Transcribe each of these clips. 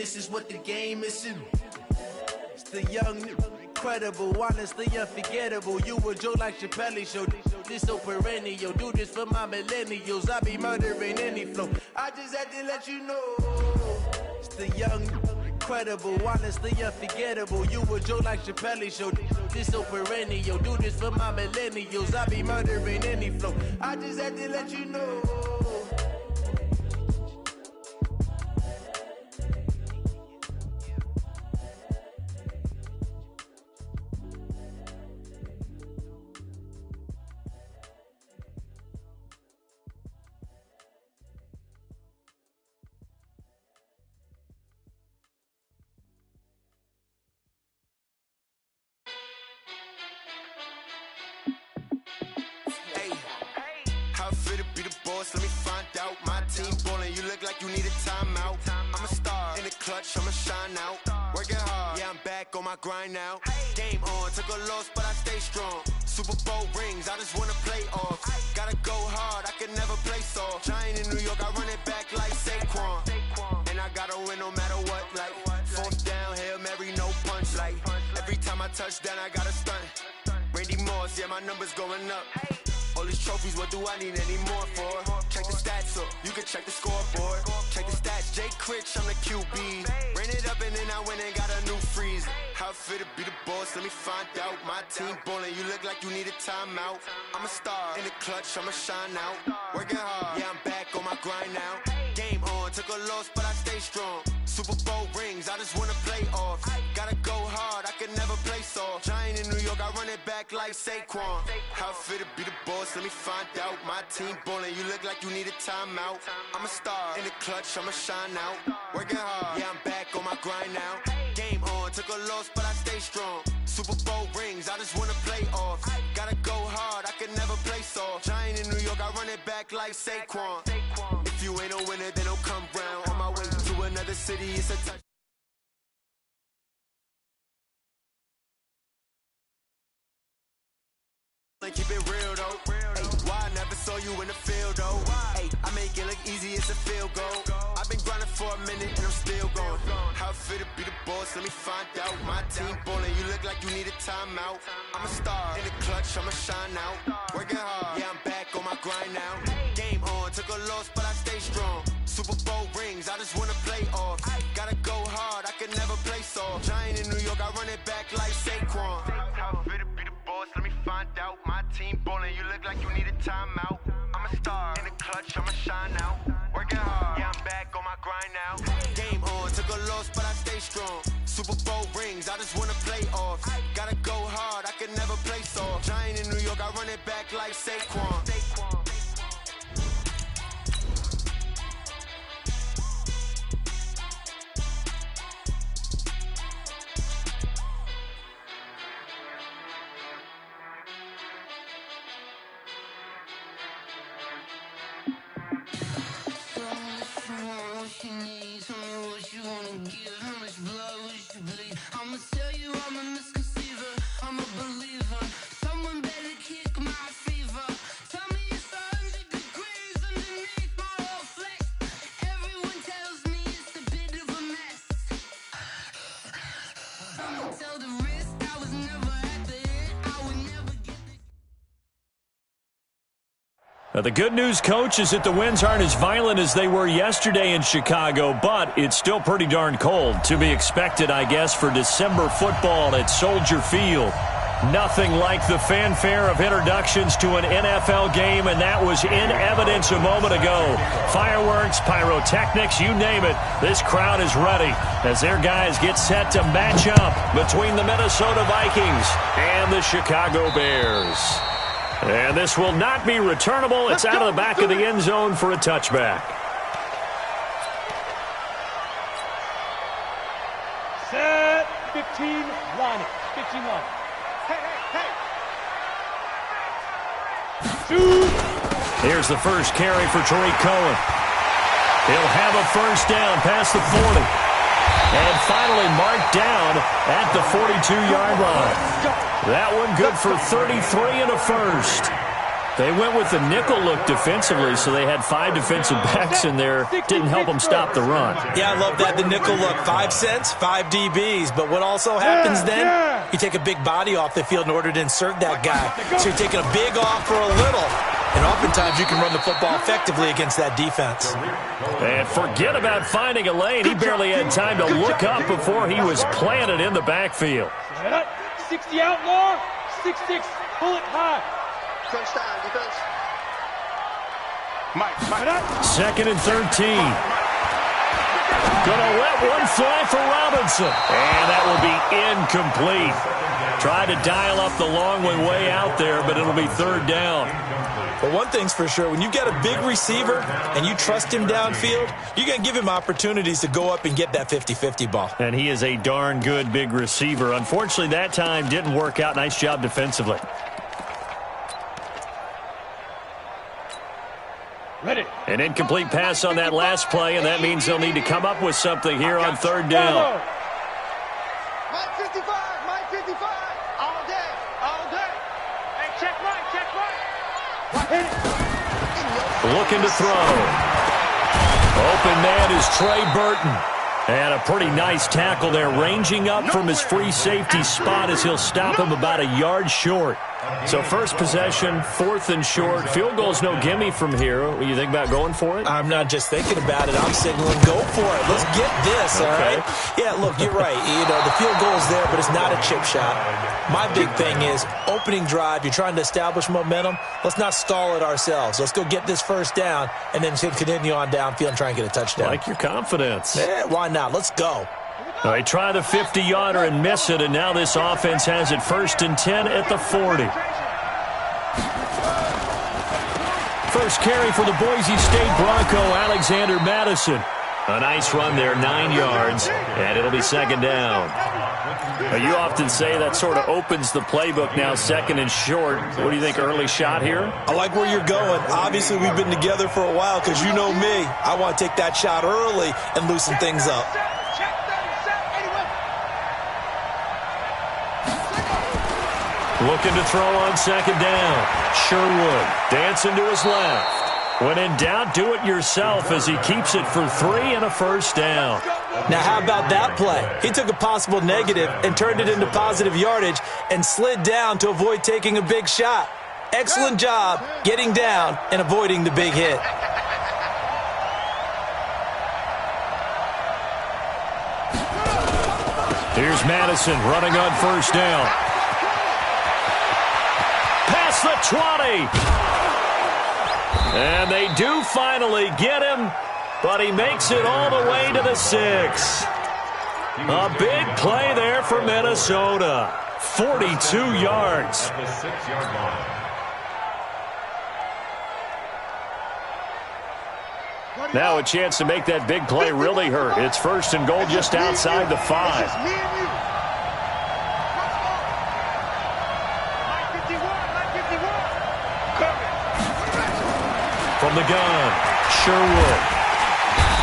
this is what the game is. It's the young, incredible, honestly unforgettable. You a joke like Chappelle Show. This so perennial. Do this for my millennials. I be murdering any flow. I just had to let you know. It's the young, incredible, honestly unforgettable. You a joke like Chappelle Show. This so perennial. Do this for my millennials. I be murdering any flow. I just had to let you know. Let me find out. My team ballin', you look like you need a timeout. I'm a star in the clutch, I'ma shine out. Working hard, yeah, I'm back on my grind now. Game on, took a loss, but I stay strong. Super Bowl rings, I just wanna play off. Gotta go hard, I can never play soft. Giant in New York, I run it back like Saquon. And I gotta win no matter what, like fourth down, Hail Mary, no punch. Like every time I touch down, I gotta stunt. Randy Moss, yeah, my number's going up. All these trophies, what do I need any more for? Check the stats up, you can check the scoreboard. Check the stats, Jake Critch, I'm the QB. Ran it up and then I went and got a new freeze. How it fit to be the boss, let me find out. My team ballin', you look like you need a timeout. I'm a star in the clutch, I'ma shine out. Working hard, yeah, I'm back on my grind now. Game on, took a loss, but I stay strong. Super Bowl rings, I just wanna play off. Gotta go hard, I can never play soft. Giant in New York, I run it back like Saquon. How it fit to be the boss, let me find out. My team ballin', you look like you need a timeout. I'm a star in the clutch, I'ma shine out. Working hard, yeah, I'm back on my grind now. Game on, took a loss, but I stay strong. Super Bowl rings, I just wanna play off. Gotta go hard, I can never play soft. Giant in New York, I run it back like Saquon. If you ain't a winner, then don't come round. On my way to another city, it's a touch. Keep it real though. Ay, why I never saw you in the field though? Ay, I make it look easy, it's a field goal. I've been grinding for a minute and I'm still going. How it fit to be the boss, let me find out. My team ballin', you look like you need a timeout. I'm a star in the clutch, I'ma shine out. Working hard, yeah, I'm back on my grind now. Game on, took a loss, but I stay strong. Super Bowl rings, I just wanna play off. Gotta go hard, I can never play soft. Giant in New York, I run it back like Saquon. How it fit to be the boss, let me find out. My team ballin', you look like you need a timeout. I'm a star in the clutch, I'ma shine out. Working hard, yeah, I'm back on my grind now. Game on, took a loss, but I stay strong. Super Bowl rings, I just wanna play off. Gotta go hard, I can never play soft. Giant in New York, I run it back like Saquon. The good news, Coach, is that the winds aren't as violent as they were yesterday in Chicago, but it's still pretty darn cold. To be expected, I guess, for December football at Soldier Field. Nothing like the fanfare of introductions to an NFL game, and that was in evidence a moment ago. Fireworks, pyrotechnics, you name it. This crowd is ready as their guys get set to match up between the Minnesota Vikings and the Chicago Bears. And this will not be returnable. It's out of the back of the end zone for a touchback. Set 15 line. 15 line. Hey. Here's the first carry for Tariq Cohen. He'll have a first down past the 40. And finally marked down at the 42-yard line. That one good for 33 and a first. They went with the nickel look defensively, so they had 5 defensive backs in there. Didn't help them stop the run. Yeah, I love that, the nickel look. 5 cents, 5 DBs. But what also happens then, you take a big body off the field in order to insert that guy. So you're taking a big off for a little. And oftentimes you can run the football effectively against that defense. And forget about finding a lane. He barely had time to look up before he was planted in the backfield. 60 outlaw, 6-6, pull it high. Crunch time, defense. Second and 13. Gonna let one fly for Robinson. And that will be incomplete. Try to dial up the long one way out there, but it'll be third down. But one thing's for sure, when you've got a big receiver and you trust him downfield, you're going to give him opportunities to go up and get that 50-50 ball. And he is a darn good big receiver. Unfortunately, that time didn't work out. Nice job defensively. Ready. An incomplete pass on that last play, and that means they'll need to come up with something here on third down. Mike 55, Mike 55, all day, all day. Hey, check right, check right. Looking to throw. Open man is Trey Burton. And a pretty nice tackle there, ranging up from his free safety spot as he'll stop him about a yard short. So first possession, 4th and short. Field goal's no gimme from here. What do you think about going for it? I'm not just thinking about it. I'm signaling go for it. Let's get this, all right? Yeah, look, you're right. You know, the field goal's there, but it's not a chip shot. My big thing is opening drive. You're trying to establish momentum. Let's not stall it ourselves. Let's go get this first down and then continue on downfield and try and get a touchdown. Like your confidence. Yeah, why not? Let's go. They try the 50-yarder and miss it, and now this offense has it 1st and 10 at the 40. First carry for the Boise State Bronco, Alexander Madison. A nice run there, 9 yards, and it'll be second down. You often say that sort of opens the playbook now, 2nd and short. What do you think, early shot here? I like where you're going. Obviously, we've been together for a while because you know me. I want to take that shot early and loosen things up. Looking to throw on second down. Sherwood dancing to his left. When in doubt, do it yourself as he keeps it for 3 and a first down. Now, how about that play? He took a possible negative and turned it into positive yardage and slid down to avoid taking a big shot. Excellent job getting down and avoiding the big hit. Here's Madison running on first down. Past the 20. And they do finally get him, but he makes it all the way to the 6. A big play there for Minnesota. 42 yards. Now a chance to make that big play really hurt. It's 1st and goal just outside the 5. From the gun, Sherwood.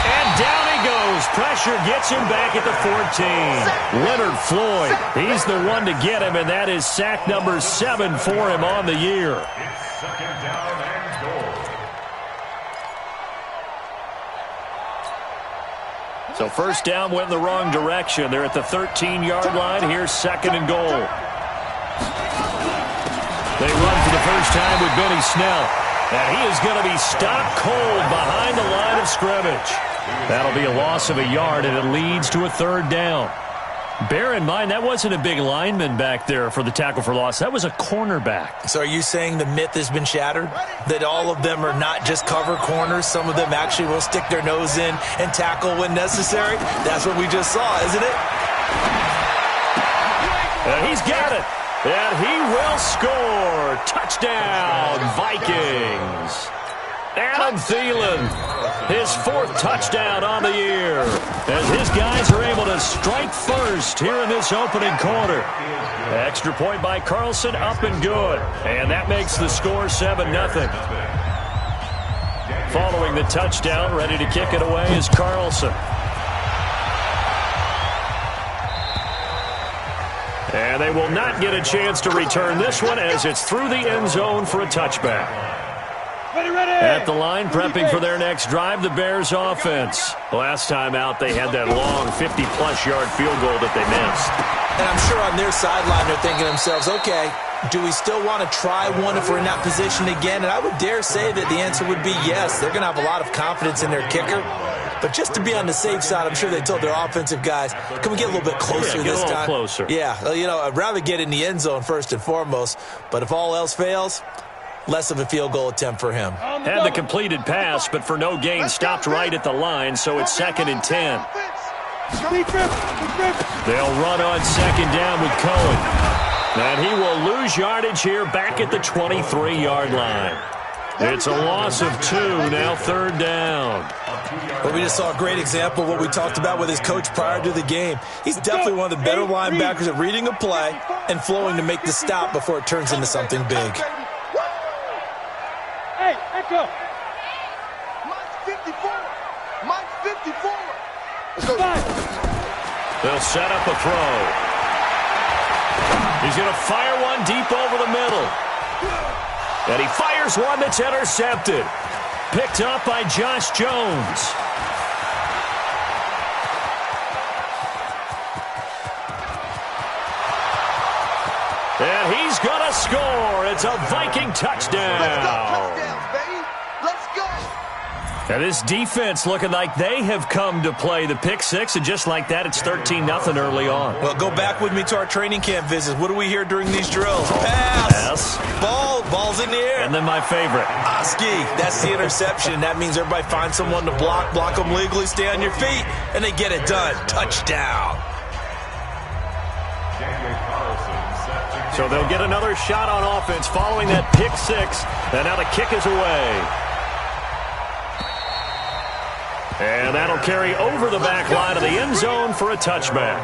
And down he goes. Pressure gets him back at the 14. Leonard Floyd, he's the one to get him, and that is sack number 7 for him on the year. So first down went in the wrong direction. They're at the 13-yard line. Here's 2nd and goal. They run for the first time with Benny Snell. And he is going to be stopped cold behind the line of scrimmage. That'll be a loss of a yard, and it leads to a 3rd down. Bear in mind, that wasn't a big lineman back there for the tackle for loss. That was a cornerback. So are you saying the myth has been shattered? That all of them are not just cover corners? Some of them actually will stick their nose in and tackle when necessary? That's what we just saw, isn't it? He's got it. And he will score. Touchdown, Vikings. Adam Thielen, his 4th touchdown on the year. As his guys are able to strike first here in this opening quarter. Extra point by Carlson, up and good. And that makes the score 7-0. Following the touchdown, ready to kick it away is Carlson. And And they will not get a chance to return this one as it's through the end zone for a touchback. Ready. At the line, prepping for their next drive, the Bears offense. Last time out, they had that long 50-plus yard field goal that they missed. And I'm sure on their sideline they're thinking to themselves, okay, do we still want to try one if we're in that position again? And I would dare say that the answer would be yes. They're going to have a lot of confidence in their kicker. But just to be on the safe side, I'm sure they told their offensive guys, can we get a little bit closer this time? Closer. Yeah, I'd rather get in the end zone first and foremost. But if all else fails, less of a field goal attempt for him. Had the completed pass, but for no gain, stopped right at the line, so it's 2nd and 10. They'll run on 2nd down with Cohen. And he will lose yardage here back at the 23-yard line. It's a loss of 2, now 3rd down. Well, we just saw a great example of what we talked about with his coach prior to the game. He's definitely one of the better linebackers at reading a play and flowing to make the stop before it turns into something big. Hey, Echo. Mike 54. Mike 54. Let's go. They'll set up a throw. He's going to fire one deep over the middle. And he fires one that's intercepted. Picked up by Josh Jones. And he's going to score. It's a Viking touchdown. Let's go. Touchdowns, baby. Let's go. And this defense looking like they have come to play the pick six, and just like that, it's 13-0 early on. Well, go back with me to our training camp visits. What do we hear during these drills? Pass. Ball's in the air. And then my favorite. Oski, that's the interception. That means everybody finds someone to block them legally, stay on your feet, and they get it done. Touchdown. So they'll get another shot on offense following that pick six, and now the kick is away. And that'll carry over the back line of the end zone for a touchback.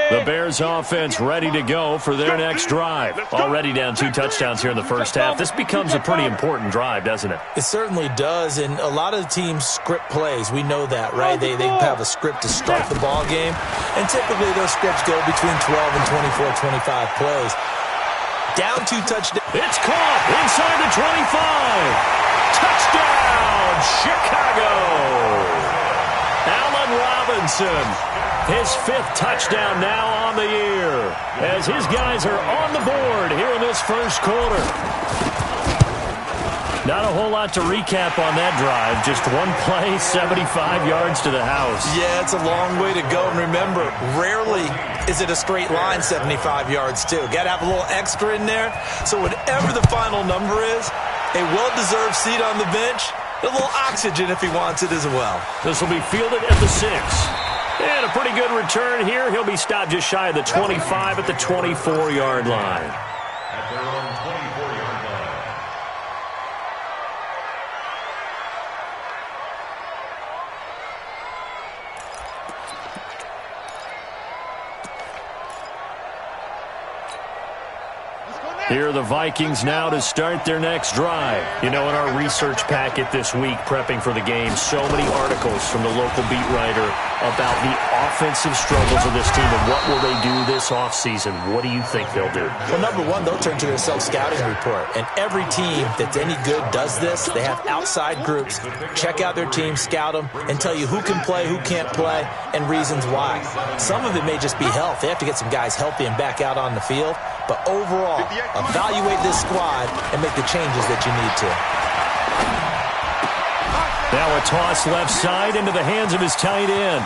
The Bears offense ready to go for their next drive. Already down 2 touchdowns here in the first half. This becomes a pretty important drive, doesn't it? It certainly does, and a lot of the teams script plays. We know that, right? They have a script to start the ball game, and typically those scripts go between 12 and 24, 25 plays. Down 2 touchdowns. It's caught inside the 25. Touchdown, Chicago. Allen Robinson. His 5th touchdown now on the year as his guys are on the board here in this first quarter. Not a whole lot to recap on that drive. Just one play, 75 yards to the house. Yeah, it's a long way to go. And remember, rarely is it a straight line 75 yards, too. Got to have a little extra in there. So whatever the final number is, a well-deserved seat on the bench, a little oxygen if he wants it as well. This will be fielded at the 6. And a pretty good return here. He'll be stopped just shy of the 25 at the 24-yard line. At their own 24-yard line. Here are the Vikings now to start their next drive. You know, in our research packet this week, prepping for the game, so many articles from the local beat writer about the offensive struggles of this team and what will they do this offseason. What do you think they'll do? Well, number one, they'll turn to their self-scouting report. And every team that's any good does this. They have outside groups. Check out their team, scout them, and tell you who can play, who can't play, and reasons why. Some of it may just be health. They have to get some guys healthy and back out on the field. But overall, evaluate this squad and make the changes that you need to. Now a toss left side into the hands of his tight end.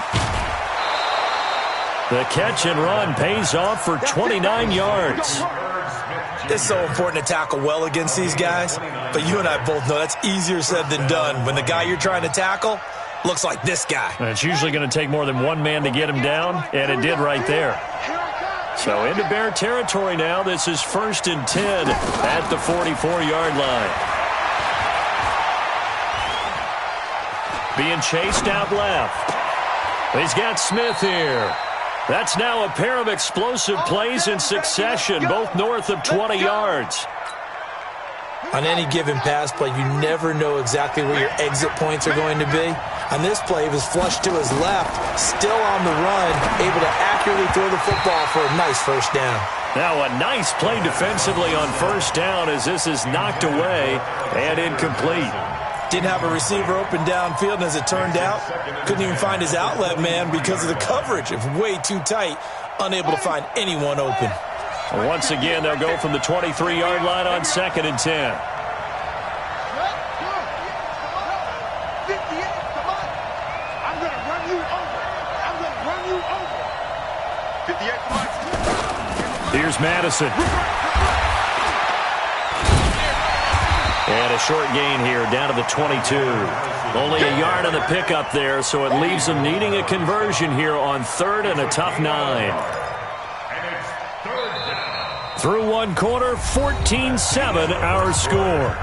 The catch and run pays off for 29 yards. It's so important to tackle well against these guys. But you and I both know that's easier said than done when the guy you're trying to tackle looks like this guy. And it's usually going to take more than one man to get him down, and it did right there. So into Bear territory now. This is 1st and 10 at the 44-yard line. Being chased out left. He's got Smith here. That's now a pair of explosive plays in succession, both north of 20 yards. On any given pass play, you never know exactly where your exit points are going to be. On this play, he was flushed to his left, still on the run, able to accurately throw the football for a nice first down. Now a nice play defensively on first down as this is knocked away and incomplete. Didn't have a receiver open downfield, and as it turned out, couldn't even find his outlet man because of the coverage. It was way too tight, unable to find anyone open. Once again, they'll go from the 23-yard line on 2nd and 10. 58, come on. I'm going to run you over. I'm going to run you over. 58, come on. Here's Madison. And a short gain here down to the 22. Only a yard on the pickup there, so it leaves them needing a conversion here on 3rd and a tough 9. Through one quarter, 14-7 our score.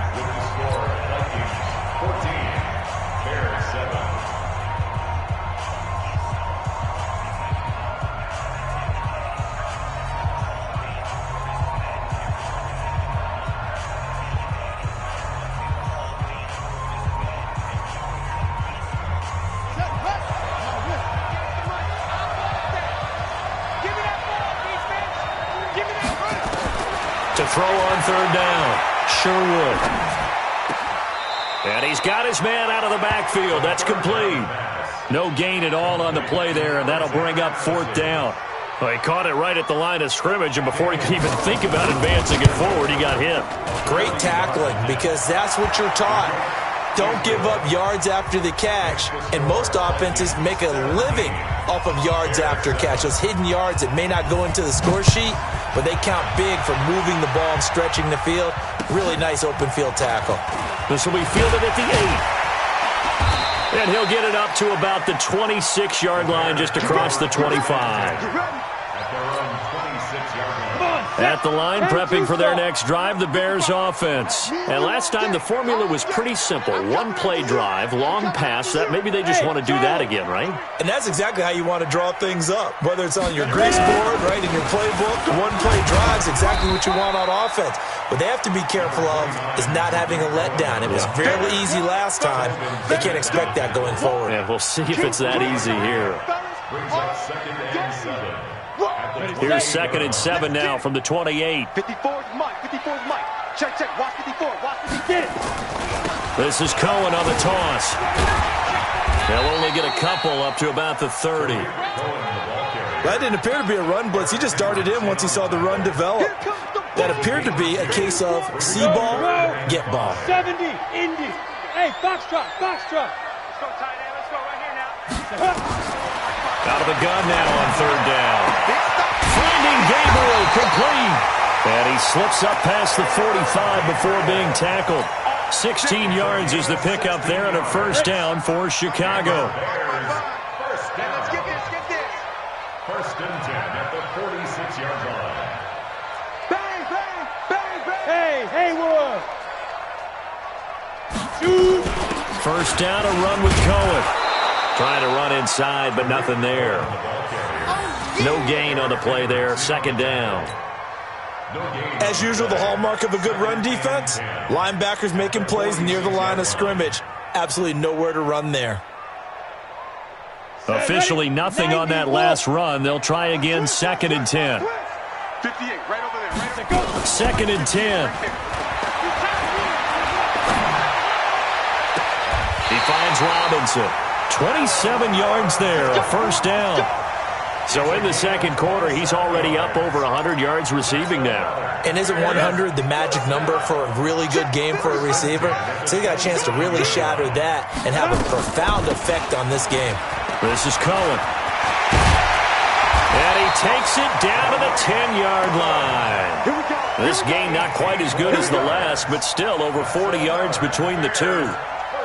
To throw on 3rd down. Sherwood. And he's got his man out of the backfield. That's complete. No gain at all on the play there, and that'll bring up 4th down. Well, he caught it right at the line of scrimmage, and before he could even think about advancing it forward, he got hit. Great tackling, because that's what you're taught. Don't give up yards after the catch, and most offenses make a living off of yards after catch. Those hidden yards that may not go into the score sheet, but they count big for moving the ball and stretching the field. Really nice open field tackle. This will be fielded at the 8. And he'll get it up to about the 26-yard line, just across the 25. At the line, prepping for their next drive, the Bears offense. And last time, the formula was pretty simple. One-play drive, long pass. That maybe they just want to do that again, right? And that's exactly how you want to draw things up. Whether it's on your grease board, right, in your playbook, one-play drive is exactly what you want on offense. What they have to be careful of is not having a letdown. It was fairly easy last time. They can't expect that going forward. Yeah, we'll see if it's that easy here. Here's 2nd and 7 now from the 28. 54 is Mike. 54 is Mike. Check, check. Watch 54. Watch 54. This is Cohen on the toss. They'll only get a couple up to about the 30. That didn't appear to be a run blitz. He just darted in once he saw the run develop. That appered to be a case of see ball, get ball. 70, Indy. Hey, box drop, box drop. Let's go, tight end. Let's go right here now. Out of the gun now on 3rd down. Finding Gabriel complete. And he slips up past the 45 before being tackled. 16 yards is the pickup there and a first down for Chicago. Let's get this, get this. 1st and 10 at the 46-yard line. Bang, bang, bang, bang. Hey, Haywood. Shoot. First down, a run with Cohen. Trying to run inside, but nothing there. No gain on the play there. 2nd down. As usual, the hallmark of a good run defense, linebackers making plays near the line of scrimmage. Absolutely nowhere to run there. Officially nothing on that last run. They'll try again, 2nd and 10. 58, right over there. Right there. Go. 2nd and 10. He finds Robinson. 27 yards there, a first down. So in the second quarter, he's already up over 100 yards receiving now. And isn't 100 the magic number for a really good game for a receiver? So he got a chance to really shatter that and have a profound effect on this game. This is Cohen. And he takes it down to the 10-yard line. This game not quite as good as the last, but still over 40 yards between the two.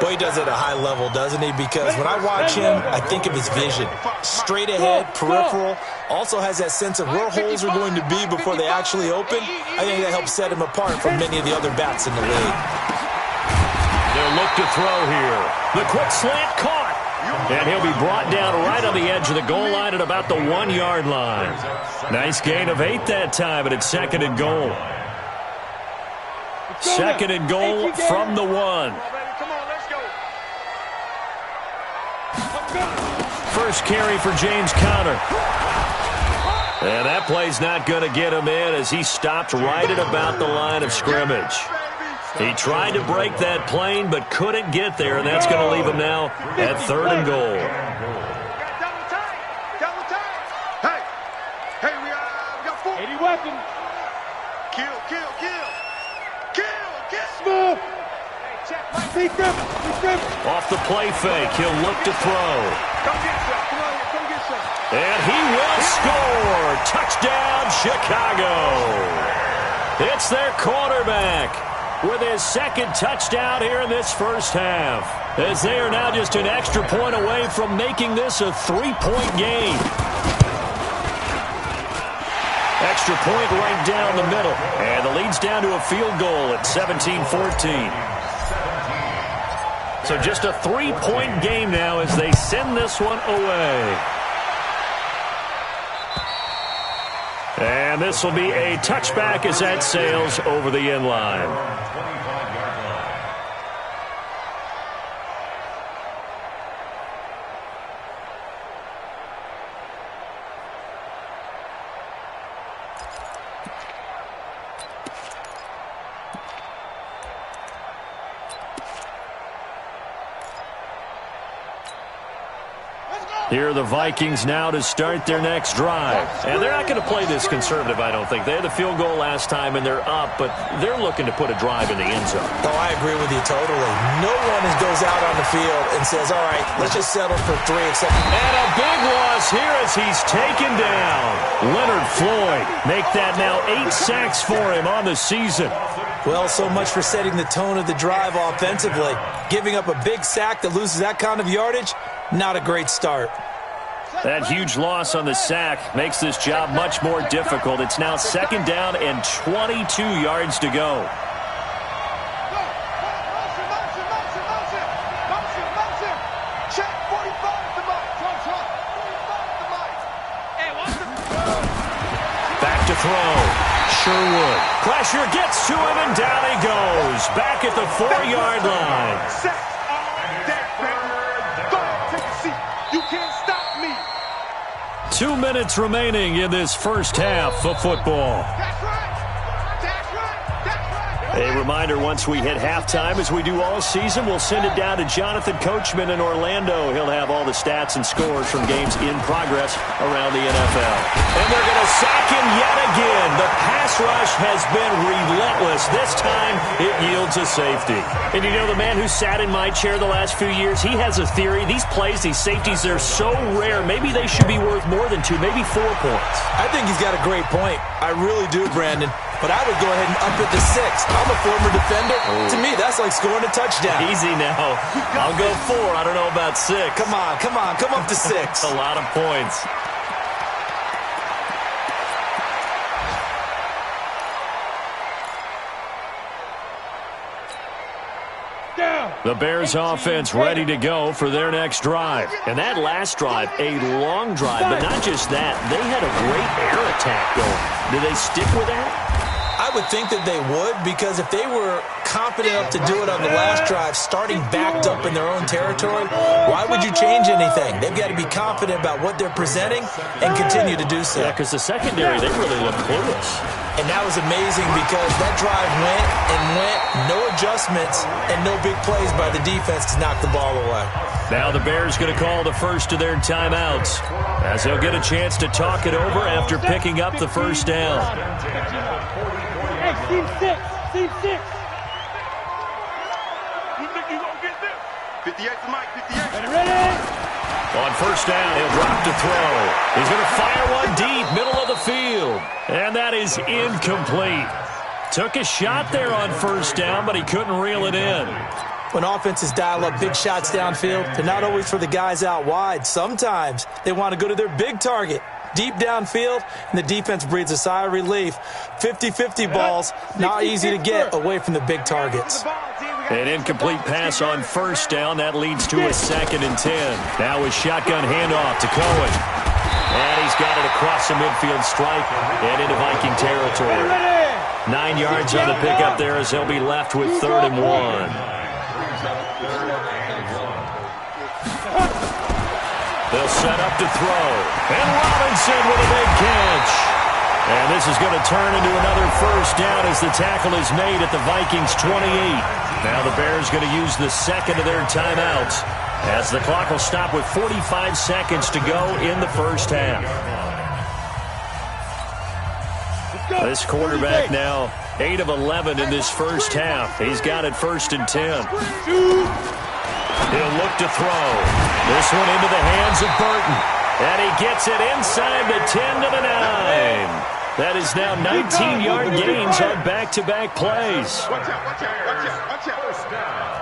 Boy, he does it at a high level, doesn't he? Because when I watch him, I think of his vision. Straight ahead, peripheral. Also has that sense of where holes are going to be before they actually open. I think that helps set him apart from many of the other backs in the league. They'll look to throw here. The quick slant caught. And he'll be brought down right on the edge of the goal line at about the 1-yard line. Nice gain of 8 that time, but it's 2nd and goal. Second and goal from the 1. Come on, let's go. First carry for James Conner. And that play's not going to get him in as he stopped right at about the line of scrimmage. He tried to break that plane but couldn't get there, and that's going to leave him now at 3rd and goal. Hey, we got 4. 80 weapons. Kill. Smooth. Beat them. Off the play fake, he'll look to throw. Come get some. And he will score. Touchdown, Chicago. It's their quarterback with his second touchdown here in this first half, as they are now just an extra point away from making this a 3-point game. Extra point right down the middle, and the lead's down to a field goal at 17-14. So just a 3-point game now as they send this one away. And this will be a touchback as that sails over the end line. Here are the Vikings now to start their next drive. And they're not going to play this conservative, I don't think. They had the field goal last time, and they're up, but they're looking to put a drive in the end zone. Oh, I agree with you totally. No one goes out on the field and says, all right, let's just settle for 3. And a big loss here as he's taken down. Leonard Floyd make that now 8 sacks for him on the season. Well, so much for setting the tone of the drive offensively. Giving up a big sack that loses that kind of yardage, not a great start. That huge loss on the sack makes this job much more difficult. It's now 2nd down and 22 yards to go. Back to throw. Sherwood. Pressure gets to him, and down he goes. Back at the 4-yard line. You can't stop me. 2 minutes remaining in this first half of football. That's right. A reminder, once we hit halftime, as we do all season, we'll send it down to Jonathan Coachman in Orlando. He'll have all the stats and scores from games in progress around the NFL. And they're going to sack him yet again. The pass rush has been relentless. This time, it yields a safety. And you know, the man who sat in my chair the last few years, he has a theory. These plays, these safeties, they're so rare. Maybe they should be worth more than 2, maybe 4 points. I think he's got a great point. I really do, Brandon. But I would go ahead and up it to 6. I'm a former defender. Oh. To me, that's like scoring a touchdown. Easy now. I'll go 4. I don't know about 6. Come on. Come up to 6. A lot of points. The Bears offense ready to go for their next drive. And that last drive, a long drive, but not just that. They had a great air attack going. Do they stick with that? I would think that they would, because if they were confident enough to do it on the last drive, starting backed up in their own territory, why would you change anything? They've got to be confident about what they're presenting and continue to do so. Yeah, because the secondary, they really look clueless. And that was amazing because that drive went, no adjustments, and no big plays by the defense to knock the ball away. Now the Bears going to call the first of their timeouts, as they'll get a chance to talk it over after picking up the first down. Hey, team 6. Team 6. You think you gonna get this? 58 to Mike, 58. Ready? On first down, he'll drop to throw. He's going to fire one deep, middle of the field. And that is incomplete. Took a shot there on first down, but he couldn't reel it in. When offenses dial up big shots downfield, they're not always for the guys out wide. Sometimes they want to go to their big target, deep downfield, and the defense breathes a sigh of relief. 50-50 balls, not easy to get away from the big targets. An incomplete pass on first down. That leads to a 2nd and 10. Now a shotgun handoff to Cohen. And he's got it across the midfield stripe and into Viking territory. 9 yards on the pickup there as they'll be left with 3rd and 1. They'll set up to throw. And Robinson with a big catch. And this is going to turn into another first down as the tackle is made at the Vikings 28. Now the Bears going to use the second of their timeouts as the clock will stop with 45 seconds to go in the first half. This quarterback now 8 of 11 in this first half. He's got it 1st and 10. He'll look to throw. This one into the hands of Burton. And he gets it inside the 10 to the 9. That is now 19-yard gains on back-to-back plays. Watch out. First down.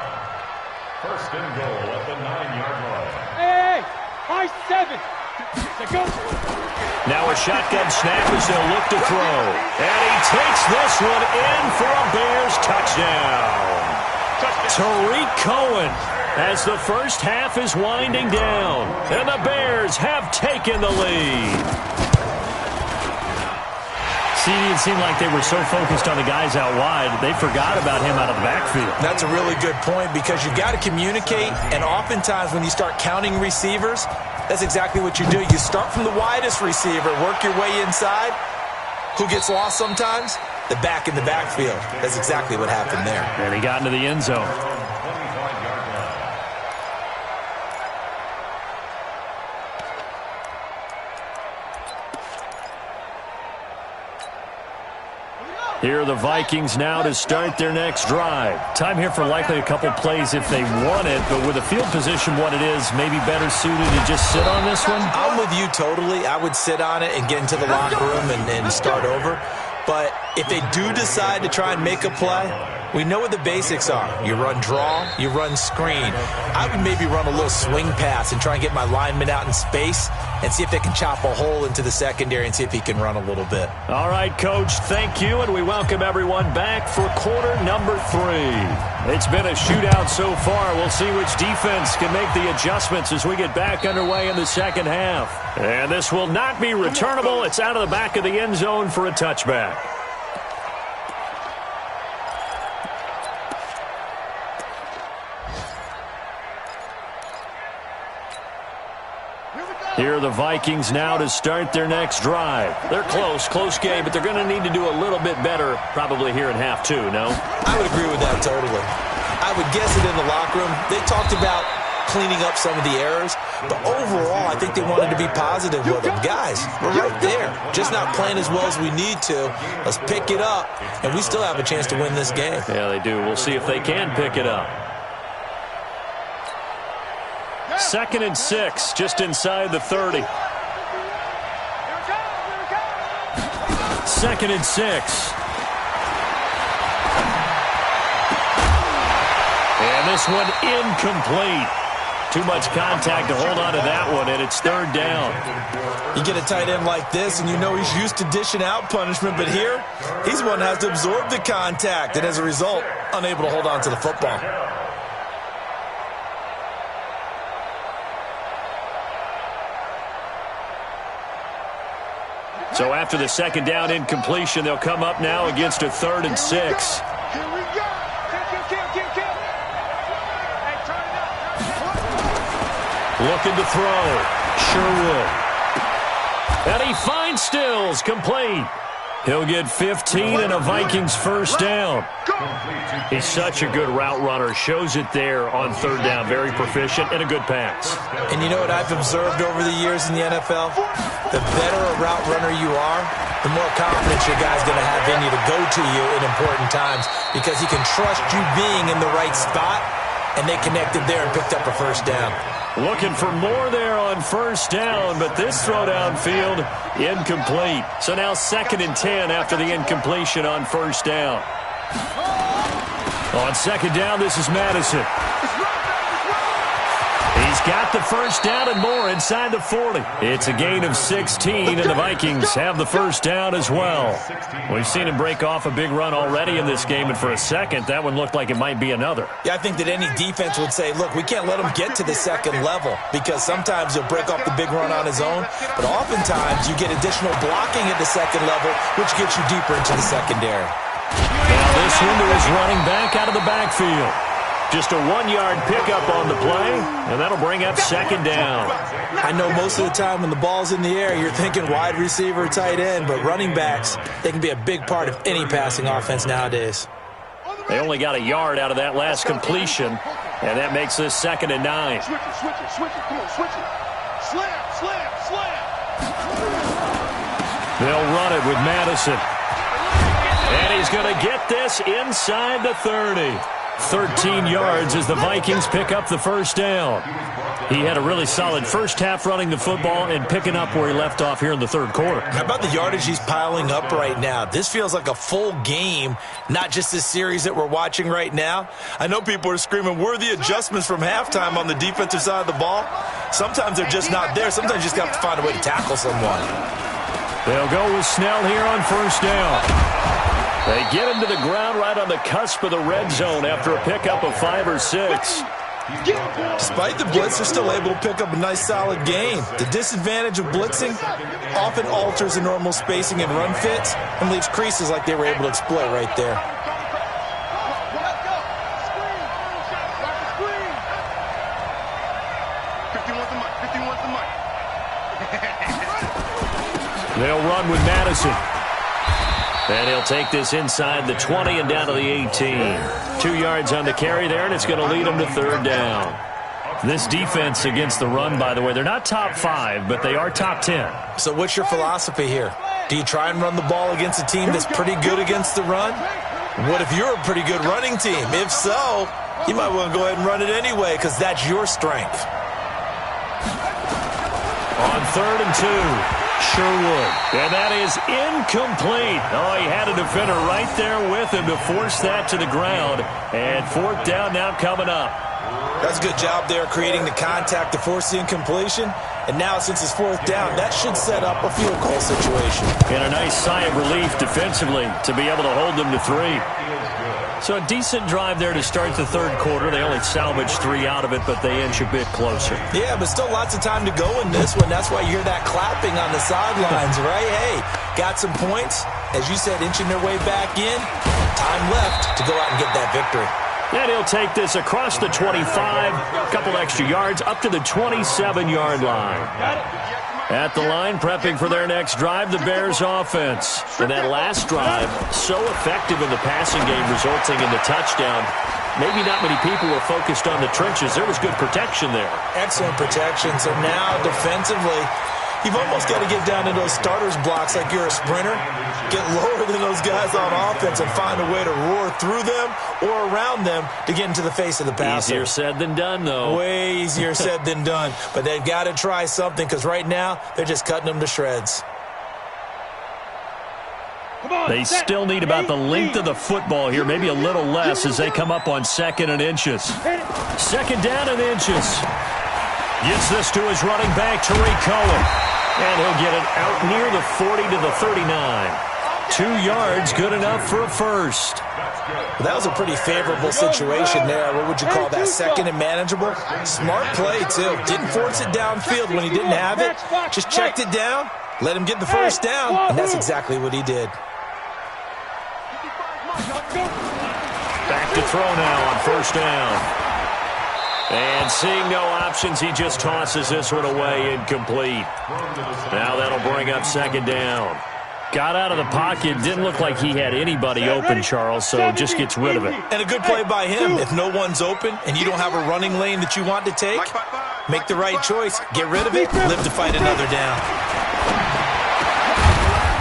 1st and goal at the 9-yard line. Hey, high 7. Go. Now a shotgun snap as they'll look to throw. And he takes this one in for a Bears touchdown. Tariq Cohen as the first half is winding down. And the Bears have taken the lead. See, it seemed like they were so focused on the guys out wide, they forgot about him out of the backfield. That's a really good point because you've got to communicate, and oftentimes when you start counting receivers, that's exactly what you do. You start from the widest receiver, work your way inside. Who gets lost sometimes? The back in the backfield. That's exactly what happened there. And he got into the end zone. Here are the Vikings now to start their next drive. Time here for likely a couple plays if they want it, but with the field position what it is, maybe better suited to just sit on this one? I'm with you totally. I would sit on it and get into the locker room and start over. But if they do decide to try and make a play, we know what the basics are. You run draw, you run screen. I would maybe run a little swing pass and try and get my lineman out in space and see if they can chop a hole into the secondary and see if he can run a little bit. All right, Coach, thank you, and we welcome everyone back for quarter number 3. It's been a shootout so far. We'll see which defense can make the adjustments as we get back underway in the second half. And this will not be returnable. It's out of the back of the end zone for a touchback. Here are the Vikings now to start their next drive. They're close game, but they're going to need to do a little bit better probably here in half 2, no? I would agree with that totally. I would guess it in the locker room. They talked about cleaning up some of the errors, but overall I think they wanted to be positive with them. Guys, we're right there. Just not playing as well as we need to. Let's pick it up, and we still have a chance to win this game. Yeah, they do. We'll see if they can pick it up. 2nd and 6, just inside the 30. 2nd and 6. And this one incomplete. Too much contact to hold on to that one, and it's 3rd down. You get a tight end like this, and you know he's used to dishing out punishment, but here, he's the one that has to absorb the contact, and as a result, unable to hold on to the football. So after the 2nd down incompletion, they'll come up now against a 3rd and 6. Here we go. Kill. Hey, turn it up. Looking to throw. Sherwood. And he finds Stills, complete. He'll get 15 and a Vikings first down. He's such a good route runner. Shows it there on 3rd down. Very proficient and a good pass. And you know what I've observed over the years in the NFL? The better a route runner you are, the more confidence your guy's going to have in you to go to you in important times because he can trust you being in the right spot, and they connected there and picked up a first down. Looking for more there on 1st down, but this throw downfield, incomplete. So now 2nd and 10 after the incompletion on 1st down. On 2nd down, this is Madison. He's got the first down and more inside the 40. It's a gain of 16, and the Vikings have the first down as well. We've seen him break off a big run already in this game, and for a second, that one looked like it might be another. Yeah, I think that any defense would say, look, we can't let him get to the 2nd level because sometimes he'll break off the big run on his own, but oftentimes you get additional blocking at the 2nd level, which gets you deeper into the secondary. Now this one to his running back out of the backfield. Just a 1-yard pickup on the play, and that'll bring up second down. I know most of the time when the ball's in the air, you're thinking wide receiver, tight end, but running backs, they can be a big part of any passing offense nowadays. They only got a yard out of that last completion, and that makes this 2nd and 9. Switch it, come on, switch it. Slam. They'll run it with Madison. And he's going to get this inside the 30. 13 yards as the Vikings pick up the first down. He had a really solid first half running the football and picking up where he left off here in the third quarter. How about the yardage he's piling up right now? This feels like a full game, not just this series that we're watching right now. I know people are screaming, where are the adjustments from halftime on the defensive side of the ball? Sometimes they're just not there. Sometimes you just have to find a way to tackle someone. They'll go with Snell here on first down. They get him to the ground right on the cusp of the red zone after a pickup of 5 or 6. Despite the blitz, they're still able to pick up a nice, solid gain. The disadvantage of blitzing often alters the normal spacing and run fits and leaves creases like they were able to exploit right there. They'll run with Madison. And he'll take this inside the 20 and down to the 18. 2 yards on the carry there, and it's going to lead him to third down. This defense against the run, by the way, they're not top 5, but they are top 10. So what's your philosophy here? Do you try and run the ball against a team that's pretty good against the run? What if you're a pretty good running team? If so, you might want to go ahead and run it anyway because that's your strength. On 3rd and 2. Sherwood. And that is incomplete. Oh, he had a defender right there with him to force that to the ground. And 4th down now coming up. That's a good job there creating the contact to force the incompletion. And now since it's 4th down, that should set up a field goal situation. And a nice sigh of relief defensively to be able to hold them to 3. So a decent drive there to start the third quarter. They only salvaged 3 out of it, but they inch a bit closer. Yeah, but still lots of time to go in this one. That's why you hear that clapping on the sidelines, right? Hey, got some points. As you said, inching their way back in. Time left to go out and get that victory. And he'll take this across the 25, a couple extra yards, up to the 27-yard line. At the line, prepping for their next drive, the Bears offense. And that last drive, so effective in the passing game, resulting in the touchdown. Maybe not many people were focused on the trenches. There was good protection there. Excellent protection. So now, defensively, you've almost got to get down to those starters blocks like you're a sprinter. Get lower than those guys on offense and find a way to roar through them or around them to get into the face of the passer. Easier said than done, though. Way easier said than done. But they've got to try something because right now they're just cutting them to shreds. They still need about the length of the football here, maybe a little less as they come up on 2nd and inches. 2nd down and inches. Gets this to his running back, Tariq Cohen. And he'll get it out near the 40 to the 39. 2 yards, good enough for a first. Well, that was a pretty favorable situation there. What would you call that? 2nd and manageable? Smart play, too. Didn't force it downfield when he didn't have it. Just checked it down, let him get the first down, and that's exactly what he did. Back to throw now on first down. And seeing no options, he just tosses this one away, incomplete. Now that'll bring up 2nd down. Got out of the pocket, didn't look like he had anybody open, Charles, so just gets rid of it. And a good play by him. If no one's open and you don't have a running lane that you want to take, make the right choice. Get rid of it, live to fight another down.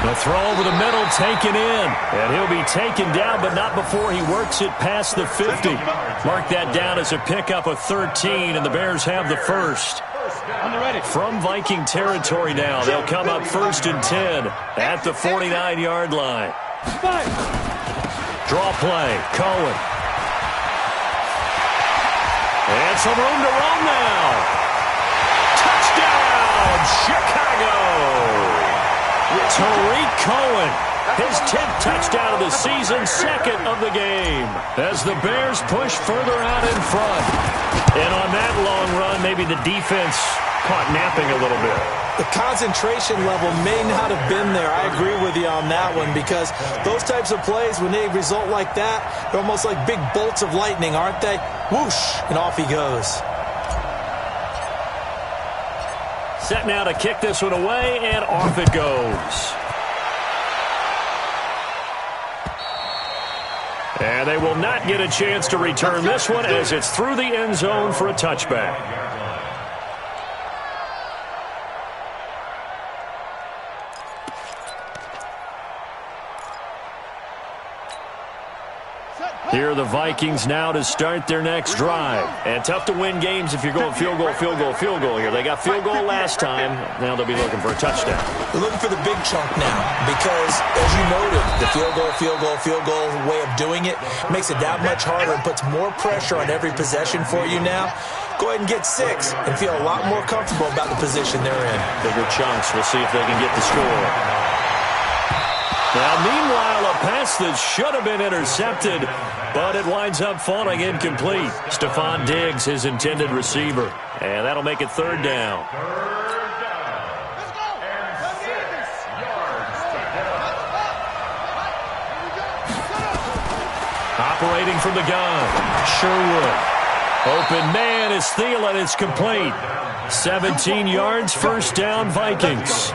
The throw over the middle taken in, and he'll be taken down, but not before he works it past the 50. Mark that down as a pickup of 13, and the Bears have the first. From Viking territory now, they'll come up 1st and 10 at the 49-yard line. Draw play, Cohen. And some room to roam now. Touchdown, Chicago! Tariq Cohen, his 10th touchdown of the season, 2nd of the game, as the Bears push further out in front. And on that long run, maybe the defense caught napping a little bit. The concentration level may not have been there. I agree with you on that one, because those types of plays, when they result like that, they're almost like big bolts of lightning, aren't they? Whoosh, and off he goes. Set now to kick this one away, and off it goes. And they will not get a chance to return this one as it's through the end zone for a touchback. Here are the Vikings now to start their next drive. And tough to win games if you're going field goal, field goal, field goal here. They got field goal last time. Now they'll be looking for a touchdown. They're looking for the big chunk now because, as you noted, the field goal way of doing it makes it that much harder and puts more pressure on every possession for you now. Go ahead and get 6 and feel a lot more comfortable about the position they're in. Bigger chunks. We'll see if they can get the score. Now, meanwhile, a pass that should have been intercepted, but it winds up falling incomplete. Stephon Diggs, his intended receiver. And that'll make it 3rd down. Let's go. And 6 yards to Operating from the gun, Sherwood. Open man is Thielen. It's complete. 17 yards, 1st down, Vikings.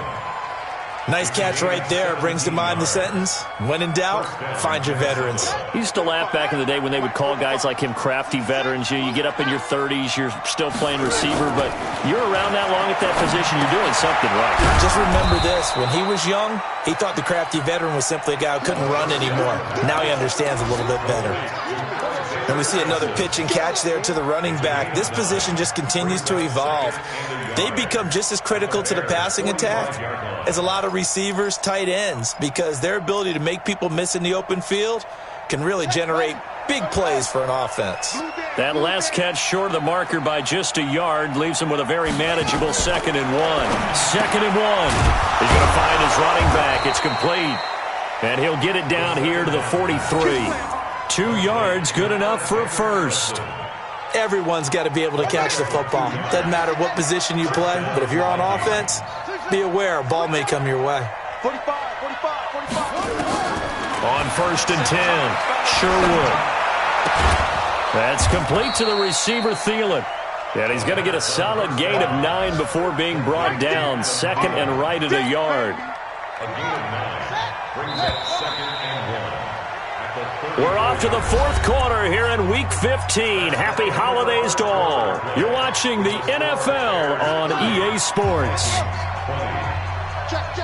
Nice catch right there. Brings to mind the sentence, when in doubt, find your veterans. He used to laugh back in the day when they would call guys like him crafty veterans. You get up in your 30s, you're still playing receiver, but you're around that long at that position, you're doing something right. Just remember this. When he was young, he thought the crafty veteran was simply a guy who couldn't run anymore. Now he understands a little bit better. And we see another pitch and catch there to the running back. This position just continues to evolve. They become just as critical to the passing attack as a lot of receivers, tight ends, because their ability to make people miss in the open field can really generate big plays for an offense. That last catch short of the marker by just a yard leaves him with a very manageable 2nd and 1. 2nd and 1. He's going to find his running back. It's complete. And he'll get it down here to the 43. 2 yards, good enough for a first. Everyone's got to be able to catch the football. Doesn't matter what position you play, but if you're on offense, be aware a ball may come your way. 45. On 1st and 10, Sherwood. That's complete to the receiver, Thielen. And he's going to get a solid gain of 9 before being brought down. 2nd and right at a yard. A gain of 9 brings up 2nd and 1. We're off to the 4th quarter here in Week 15. Happy holidays to all. You're watching the NFL on EA Sports. Check.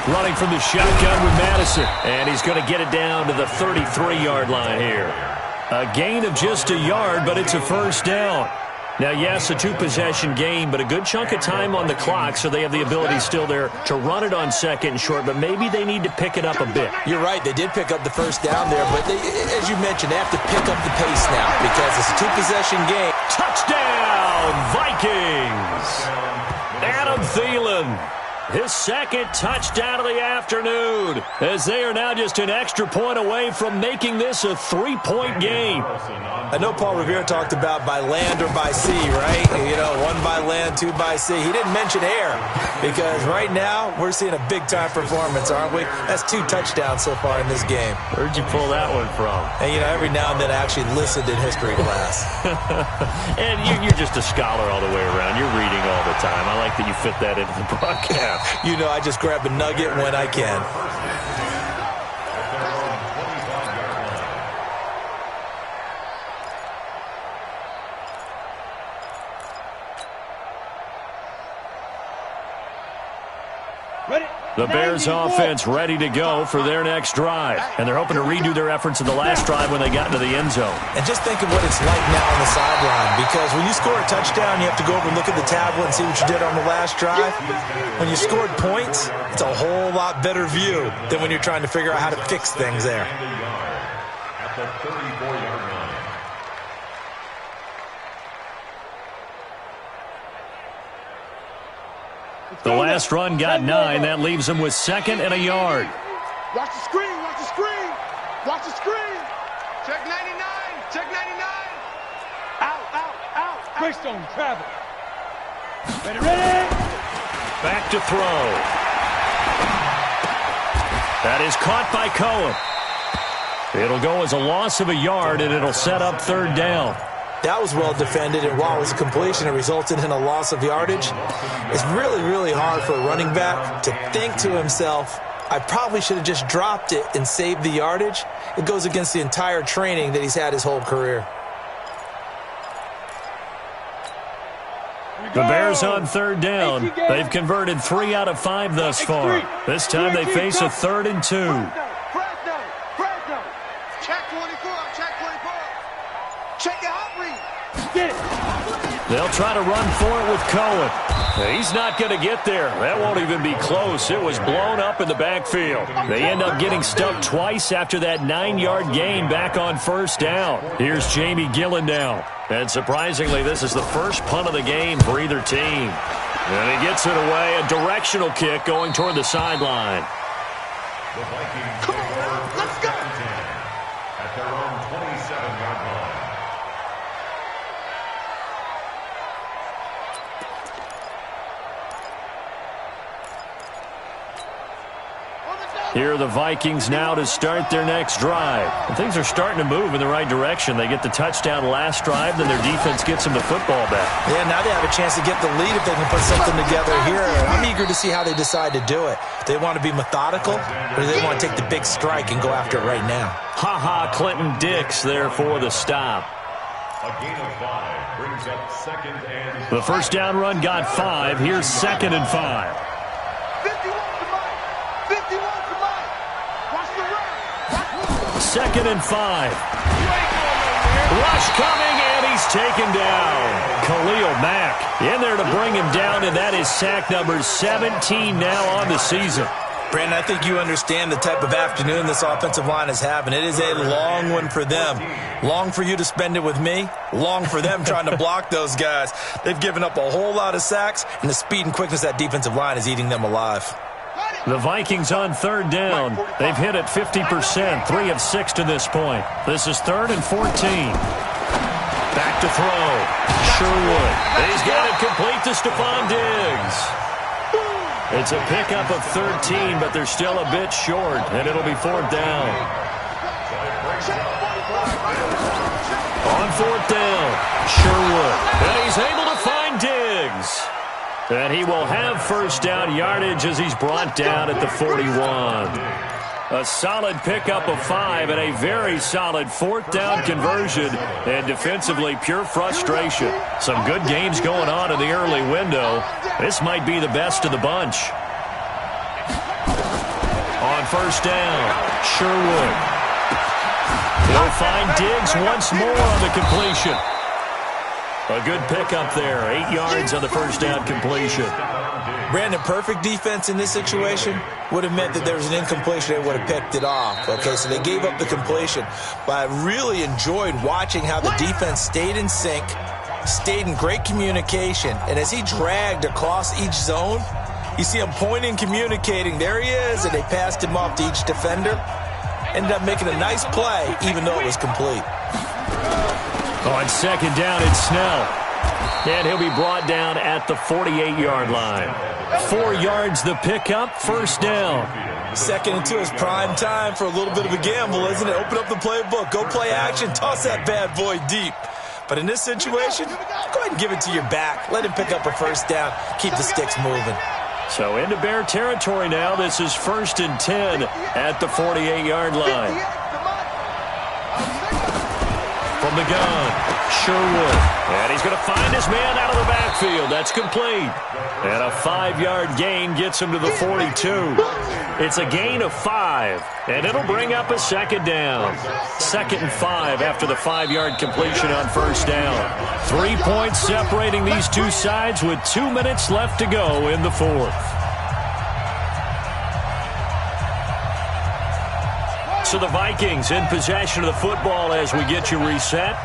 Running from the shotgun with Madison. And he's going to get it down to the 33-yard line here. A gain of just a yard, but it's a 1st down. Now, yes, a 2-possession game, but a good chunk of time on the clock, so they have the ability still there to run it on 2nd and short, but maybe they need to pick it up a bit. You're right. They did pick up the 1st down there, but as you mentioned, they have to pick up the pace now because it's a 2-possession game. Touchdown, Vikings! Adam Thielen. His 2nd touchdown of the afternoon, as they are now just an extra point away from making this a 3-point game. I know Paul Revere talked about by land or by sea, right? 1 by land, 2 by sea. He didn't mention air because right now we're seeing a big-time performance, aren't we? That's 2 touchdowns so far in this game. Where'd you pull that one from? And, every now and then I actually listened in history class. And you're just a scholar all the way around. You're reading all the time. I like that you fit that into the broadcast. I just grab a nugget when I can. The Bears offense ready to go for their next drive. And they're hoping to redo their efforts in the last drive when they got into the end zone. And just think of what it's like now on the sideline. Because when you score a touchdown, you have to go over and look at the tablet and see what you did on the last drive. When you scored points, it's a whole lot better view than when you're trying to figure out how to fix things there. At the 34-yard line. The last run got 9. That leaves them with 2nd and a yard. Watch the screen. Watch the screen. Check 99. Out. Quick zone, travel. Ready. Back to throw. That is caught by Cohen. It'll go as a loss of a yard, and it'll set up third down. That was well defended, and while it was a completion, it resulted in a loss of yardage. It's really, really hard for a running back to think to himself, I probably should have just dropped it and saved the yardage. It goes against the entire training that he's had his whole career. The Bears on third down. They've converted 3 out of 5 thus far. This time they face a 3rd and 2. Check 24, check 24. Check your hot read. Get it. They'll try to run for it with Cohen. He's not going to get there. That won't even be close. It was blown up in the backfield. They end up getting stuffed twice after that 9-yard gain back on first down. Here's Jamie Gillen now. And surprisingly, this is the first punt of the game for either team. And he gets it away. A directional kick going toward the sideline. The Vikings Come on, let's go. at their own 27-yard line. Here are the Vikings now to start their next drive. And things are starting to move in the right direction. They get the touchdown last drive, then their defense gets them the football back. Yeah, now they have a chance to get the lead if they can put something together here. I'm eager to see how they decide to do it. Do they want to be methodical, or do they want to take the big strike and go after it right now? Clinton Dix there for the stop. A gain of 5 brings up 2nd and 5. The first down run got 5. Here's 2nd and 5. 51 to Mike. 51 to Mike. Watch the run. 2nd and 5. Rush coming, and he's taken down. Khalil Mack in there to bring him down, and that is sack number 17 now on the season. Brandon, I think you understand the type of afternoon this offensive line is having. It is a long one for them. Long for you to spend it with me. Long for them trying to block those guys. They've given up a whole lot of sacks, and the speed and quickness of that defensive line is eating them alive. The Vikings on third down. They've hit it 50%, 3 of 6 to this point. This is 3rd and 14. Back to throw. Sherwood. He's got it complete to Stephon Diggs. It's a pickup of 13, but they're still a bit short, and it'll be 4th down. On 4th down, Sherwood. And he's able to find Diggs. And he will have first down yardage as he's brought down at the 41. A solid pickup of 5 and a very solid 4th down conversion. And defensively, pure frustration. Some good games going on in the early window. This might be the best of the bunch. On first down, Sherwood. He'll find Diggs once more on the completion. A good pickup there. 8 yards on the first down completion. Brandon, perfect defense in this situation would have meant that there was an incompletion. They would have picked it off. Okay, so they gave up the completion. But I really enjoyed watching how the defense stayed in sync, stayed in great communication, and as he dragged across each zone, you see him pointing, communicating. There he is, and they passed him off to each defender. Ended up making a nice play, even though it was complete. On second down, it's Snell. And he'll be brought down at the 48-yard line. 4 yards the pickup, first down. 2nd and 2 is prime time for a little bit of a gamble, isn't it? Open up the playbook, go play action, toss that bad boy deep. But in this situation, go ahead and give it to your back. Let him pick up a first down, keep the sticks moving. So into Bear territory now. This is 1st and 10 at the 48-yard line. From the gun, Sherwood. And he's going to find his man out of the backfield. That's complete. And a 5-yard gain gets him to the 42. It's a gain of 5, and it'll bring up a 2nd down. 2nd and 5 after the 5-yard completion on first down. 3 points separating these two sides with 2 minutes left to go in the 4th. So the Vikings in possession of the football as we get you reset.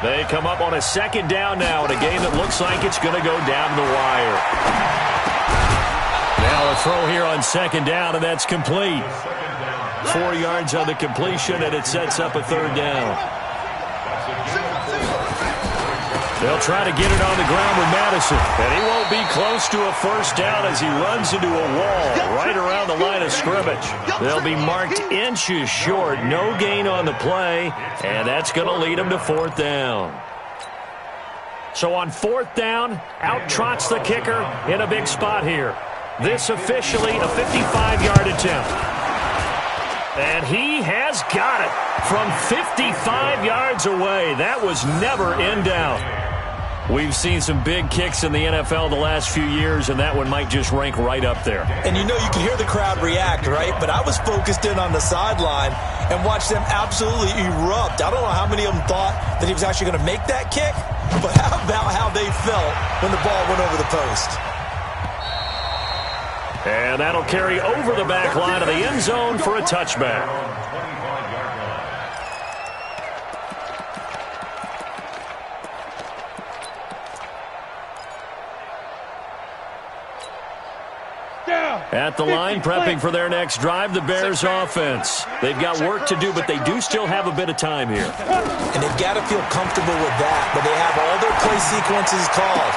They come up on a 2nd down now in a game that looks like it's going to go down the wire. Now a throw here on 2nd down, and that's complete. 4 yards on the completion, and it sets up a 3rd down. They'll try to get it on the ground with Madison. And he won't be close to a first down as he runs into a wall right around the line of scrimmage. They'll be marked inches short. No gain on the play, and that's going to lead them to fourth down. So on fourth down, out trots the kicker in a big spot here. This officially a 55-yard attempt. And he has got it from 55 yards away. That was never in doubt. We've seen some big kicks in the NFL the last few years, and that one might just rank right up there. And you know you can hear the crowd react, right? But I was focused in on the sideline and watched them absolutely erupt. I don't know how many of them thought that he was actually going to make that kick, but how about how they felt when the ball went over the post? And that'll carry over the back line of the end zone for a touchback. At the line, prepping for their next drive, the Bears offense. They've got work to do, but they do still have a bit of time here. And they've got to feel comfortable with that, but they have all their play sequences called.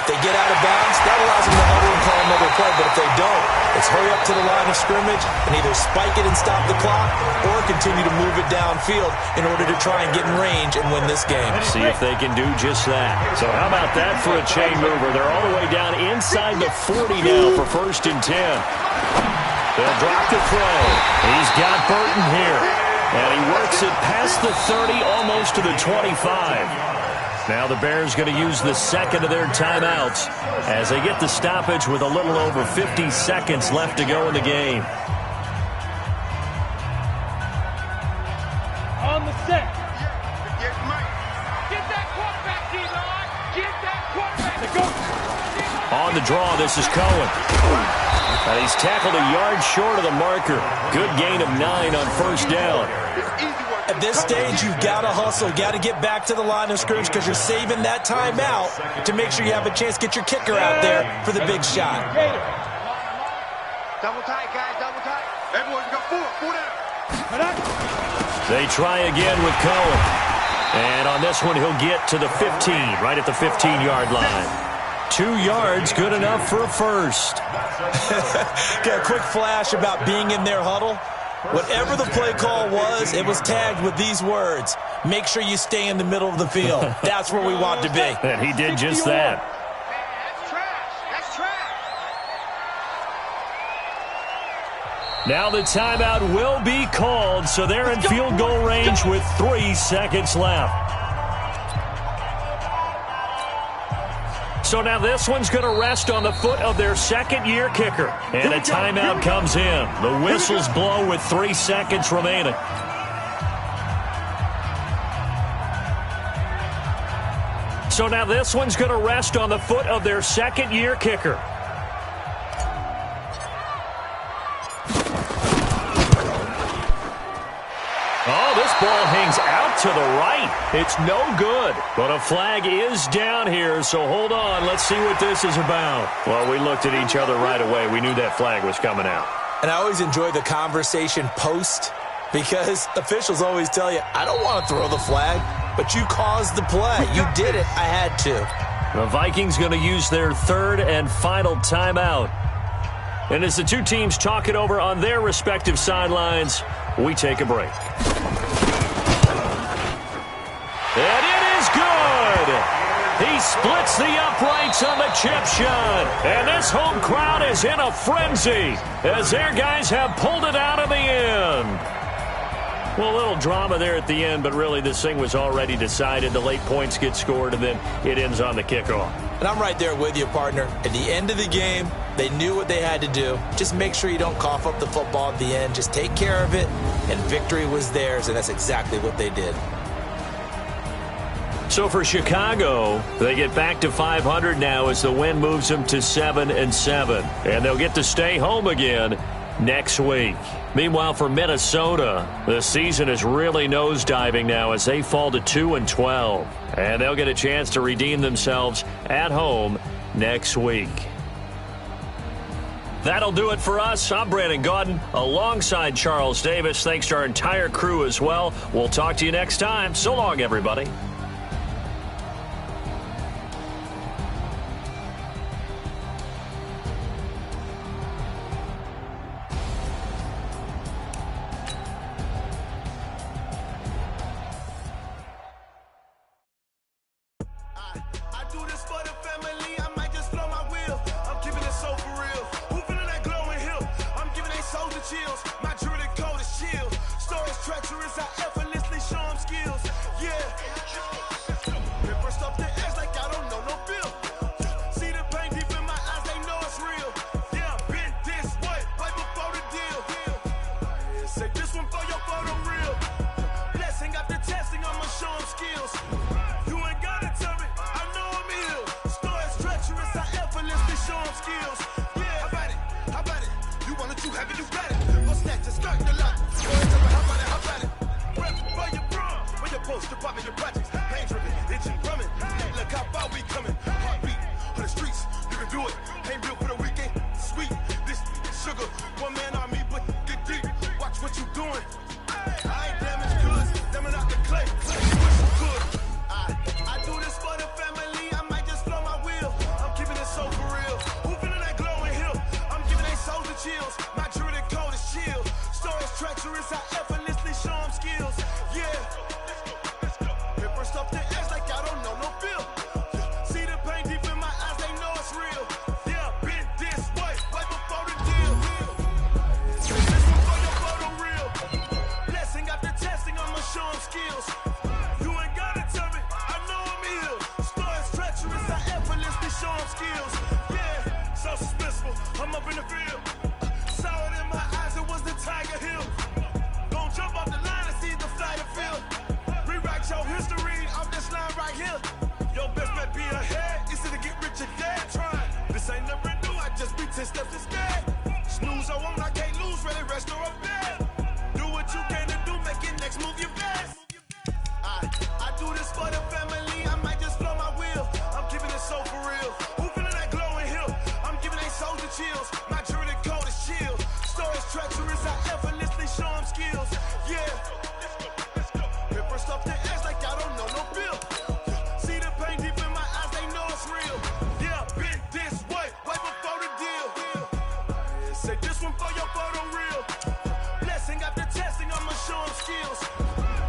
If they get out of bounds, that allows them to huddle and call another play, but if they don't, it's hurry up to the line of scrimmage and either spike it and stop the clock or continue to move it downfield in order to try and get in range and win this game. See if they can do just that. So how about that for a chain mover? They're all the way down inside the 40 now for 1st and 10. They'll drop the throw. He's got Burton here. And he works it past the 30, almost to the 25. Now the Bears going to use the second of their timeouts as they get the stoppage with a little over 50 seconds left to go in the game. On the set. Get that quarterback, D-line. Get that quarterback. Go. On the draw, this is Cohen. And he's tackled a yard short of the marker. Good gain of 9 on first down. At this stage, you've got to hustle. Got to get back to the line of scrimmage because you're saving that timeout to make sure you have a chance to get your kicker out there for the big shot. Double tight, guys, double tight. Everyone got four down. They try again with Cohen. And on this one, he'll get to the 15, right at the 15-yard line. 2 yards, good enough for a first. Got a quick flash about being in their huddle. Whatever the play call was, it was tagged with these words. Make sure you stay in the middle of the field. That's where we want to be. And he did just that. That's trash. That's trash. Now the timeout will be called, so they're in field goal range with 3 seconds left. So now this one's going to rest on the foot of their second-year kicker. And a timeout comes in. The whistles blow with 3 seconds remaining. So now this one's going to rest on the foot of their second-year kicker. Oh, this ball hangs out to the right. It's no good. But a flag is down here, so hold on. Let's see what this is about. Well, we looked at each other right away. We knew that flag was coming out. And I always enjoy the conversation post because officials always tell you, I don't want to throw the flag, but you caused the play. You did it. I had to. The Vikings going to use their third and final timeout. And as the two teams talk it over on their respective sidelines, we take a break. And it is good! He splits the uprights on the chip shot. And this home crowd is in a frenzy as their guys have pulled it out in the end. Well, a little drama there at the end, but really this thing was already decided. The late points get scored, and then it ends on the kickoff. And I'm right there with you, partner. At the end of the game, they knew what they had to do. Just make sure you don't cough up the football at the end. Just take care of it, and victory was theirs, and that's exactly what they did. So for Chicago, they get back to 500 now as the win moves them to 7-7. And they'll get to stay home again next week. Meanwhile, for Minnesota, the season is really nosediving now as they fall to 2-12. And they'll get a chance to redeem themselves at home next week. That'll do it for us. I'm Brandon Gaudin alongside Charles Davis. Thanks to our entire crew as well. We'll talk to you next time. So long, everybody. chills. My jewelry code is chill. Stories treacherous, I effortlessly show them skills. Yeah. Ripper stuff the edge like I don't know no bill. See the pain deep in my eyes, they know it's real. Yeah, been this way, right before the deal. Say this one for your photo real. Blessing after testing, I'ma show them skills. You ain't gotta tell me, I know I'm ill. Stories treacherous, I effortlessly show them skills. Yeah, how about it? You want it, you have it, you got it. Go snatch the skirt, the lot. How about it? Rep for your bro, when your poster popping your projects. Pain dripping, itching, drumming. Look how far we coming. Heartbeat for the streets, you can do it. Ain't built for the weekend. Sweet, this sugar. One man army, but get deep. Watch what you doing. I ain't damaged goods, damn it out the clay. Wish you could. I do this for the family. I might just blow my wheel. I'm keeping it so for real. Who feeling that glowing hill? I'm giving they souls the chills. My jewelry code is chill. Stories treacherous, I effortlessly show them skills. Yeah. Ripper stuff the edge like I don't know no feel. See the pain deep in my eyes, they know it's real. Yeah, been this way, right before the deal. This one for your photo real. Blessing after testing, I'ma show them skills. You ain't gotta tell me, I know I'm ill. Stories treacherous, I effortlessly show them skills. Yeah, so suspenseful, I'm up in the field. Saw it in my eyes, it was the Tiger Hill. Gon' jump off the line and see the flight of field. Rewrite your history off this line right here. Your best bet be ahead, easy to get rich or dead trying. This ain't never new, I just be 10 steps instead. Snooze I won't, I can't lose, ready, rest or I'm dead. Do what you can to do, make your next move your best. I do this for the family, I might just blow my wheel. I'm keeping it so for real. Who feeling that glowing hill? I'm giving they souls the chills. My jewelry code is chill. Stories treacherous, I effortlessly show them skills. Yeah. Ripper stuff the edge like I don't know no bill. See the pain deep in my eyes, they know it's real. Yeah, been this way, right before the deal. Say this one for your photo real. Blessing after testing, I'ma show them skills.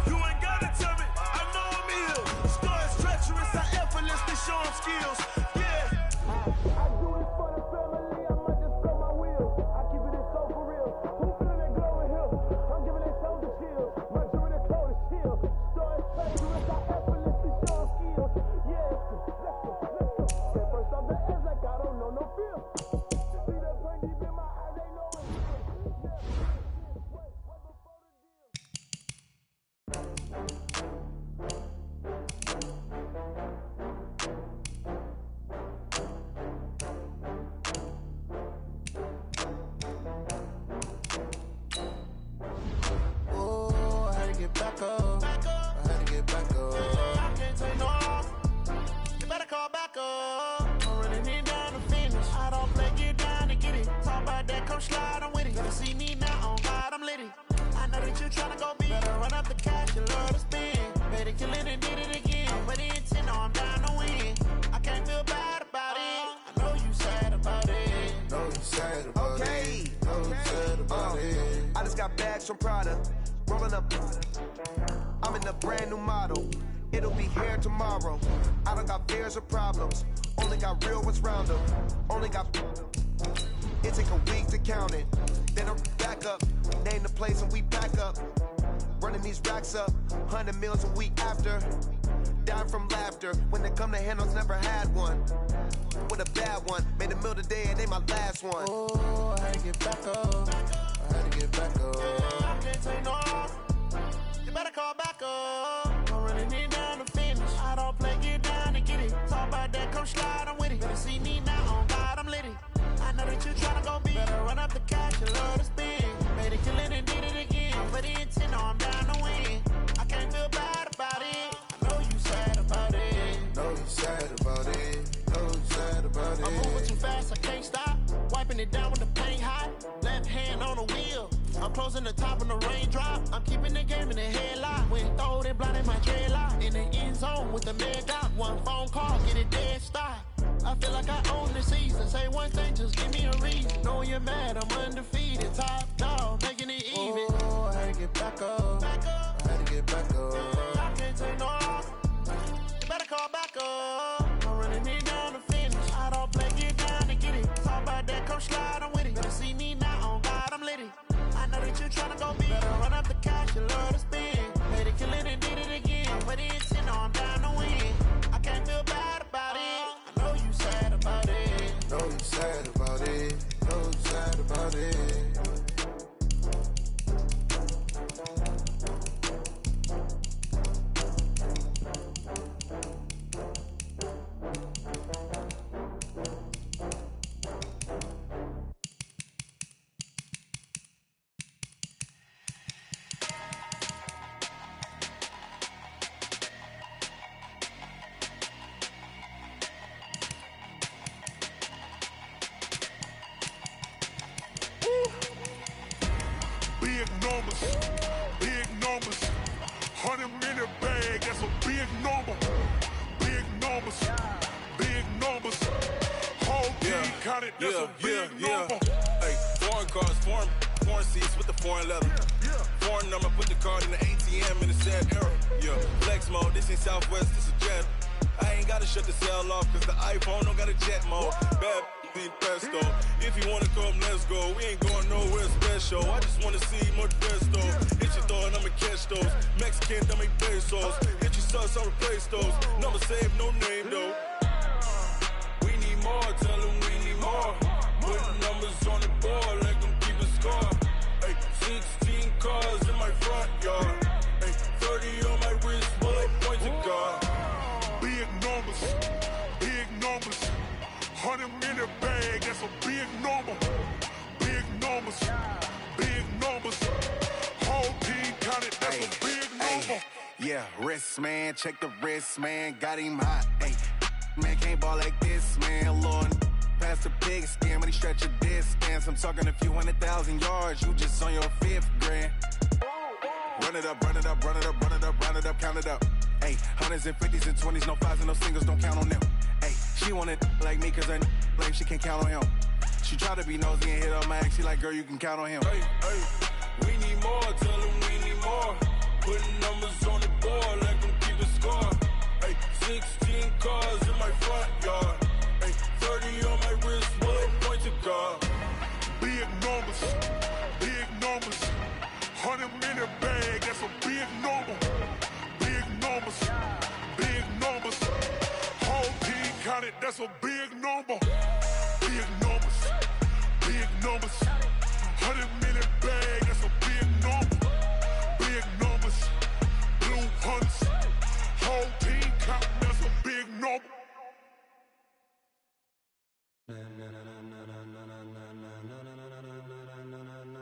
You ain't gotta tell me, I know I'm ill. Stories treacherous, I effortlessly show them skills. Yeah. I do this for the family, I might just blow my wheel. I keep it so for real. Who feeling that glowing hill? I'm giving they souls the chills. My jewelry code is chill. Stories treacherous, I effortlessly show them skills. Yeah. Let's go. Say first off the edge like I don't know no feel. See the pain deep in my eyes, they know it's real. Yeah. Wait before the Oh, I had to get back up. I had to get back up. I can't take no off. You better call back up. I'm running it down to finish. I don't play, get down to get it. Talk about that, come slide, I'm with it. Gotta see me now, on God, I'm litty. I know that you tryna go big. Better run up the cash, you love to spend. Better kill it and did it again. But the intent, no, I'm down to win. I can't feel bad about it. I know you sad about it. Know you sad about it. Know you sad about it. I just got bags from Prada, rolling up. I'm in a brand new model. It'll be here tomorrow. I don't got fears or problems. Only got real ones round them. Only got. It take a week to count it. Then I'm back up. Name the place and we pack up. Running these racks up. 100 meals a week after. Down from laughter. When they come to handles, never had one. With a bad one. Made a meal today and ain't my last one. Oh, I had to get back up. I had to get back up. I can't take no off. You better call back up. I'm running it down to finish. I don't play, get down to get it. Talk about that, come slide, I'm with it. Better see me now, on God, I'm litty. I know that you tryna go big. Better run up the cash, you love to spend. Made it, kill it, and did it again. But the intent, no, I'm down to win. I can't feel bad about it. I know you sad about it. Know you sad about it. Know you sad about it. I'm moving too fast, I can't stop. Wiping it down with the paint hot. Left hand on the wheel. I'm closing the top when the raindrop. I'm keeping the game in the headlock. When throwed and blinded my dreadlock. In the end zone with the mad dot. One phone call, get it dead stop. I feel like I own the season. Say one thing, just give me a reason. Knowing you're mad, I'm undefeated. Top dog, making it even. Oh, I had to get back up. I had to get back up. I can't take no off. You better call back up. I'm running it down to finish. I don't play, get down to get it. Talk about that, come slide, I'm with it. Better see me now, on God, I'm litty. she love to spin. Made it kill it and did it again. I put it in, know I'm down to win. I can't feel bad about it. I know you sad about it. Know you sad about it. Know you sad about it. Big numbers, 100 minute bag, that's a big number. Big numbers, whole team counted, that's a big number. Hey, foreign cars, foreign seats with the foreign leather. Foreign number, put the card in the ATM in the sad era. Yeah, flex mode, this ain't Southwest, this a jet. I ain't gotta shut the cell off, cause the iPhone don't got a jet mode. Bad in pesto. If you wanna come, let's go. We ain't going nowhere special. I just wanna see more pesto. Hit your thought, I'ma catch those. Mexican, I make pesos. Hit your sus, I'll replace those. Number save, no name though. We need more, tell them we need more. Putting numbers on the board, like them keep a score. Hey, 16 cars in my front yard. Hey, 30 on my wrist, while I point to God. Big numbers, 100 minute bag, that's a big number. Big numbers, whole team counted, that's a big number. Yeah, wrist man, check the wrist man, got him hot. Ay, man can't ball like this, man. Lord, past the pig skin, when he stretch a distance. I'm talking a few 100,000 yards, you just on your 5th grand. Run it up, count it up. Ay, hundreds and 50s and 20s, no 5s and no singles, don't count on them. Ay, she want it like me, cause her blame she can't count on him. She try to be nosy and hit on my ex, she like, girl, you can count on him. Hey, we need more, tell them we need more. Putting numbers on the board, like them keep a score. Hey, 16 cars in my front yard. Hey, 30 on my wrist, while I point to God. Big numbers, 100 minute bag, that's a big number. Big numbers, whole team counted, that's a big number. Big numbers, 100 minute bag, that's a big number. Big numbers, blue hunts, whole team counting, that's a big number.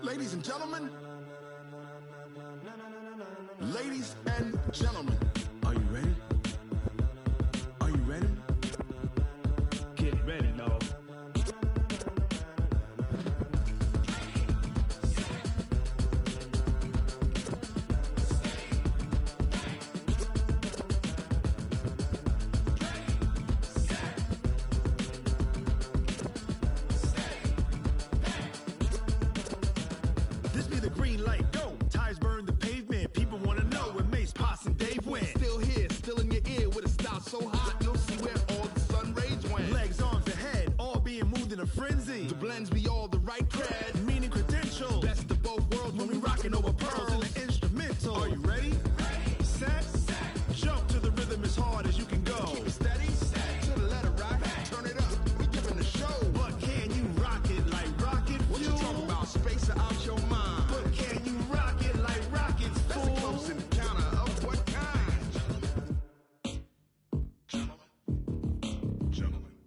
Ladies and gentlemen, are you ready? Are you ready? Get ready, dog. This be the green light, go. Tires burn the pavement. People wanna know where Mace, Potts, and Dave went. Still here, still in your ear with a style so hot, you'll see where all the sun rays went. Legs, arms, and head, all being moved in a frenzy. The blends be all the right cred, meaning credentials. Best of both worlds when we rockin' over pearls in the instrumental. Are you ready? Set, jump to the rhythm as hard as you can go. Keep it steady, to the letter right, turn it up, we giving the show. But can you rock it like rocket fuel? What you talking about, space or out your mind? But can you rock it like rockets, fool? That's a close encounter of what kind?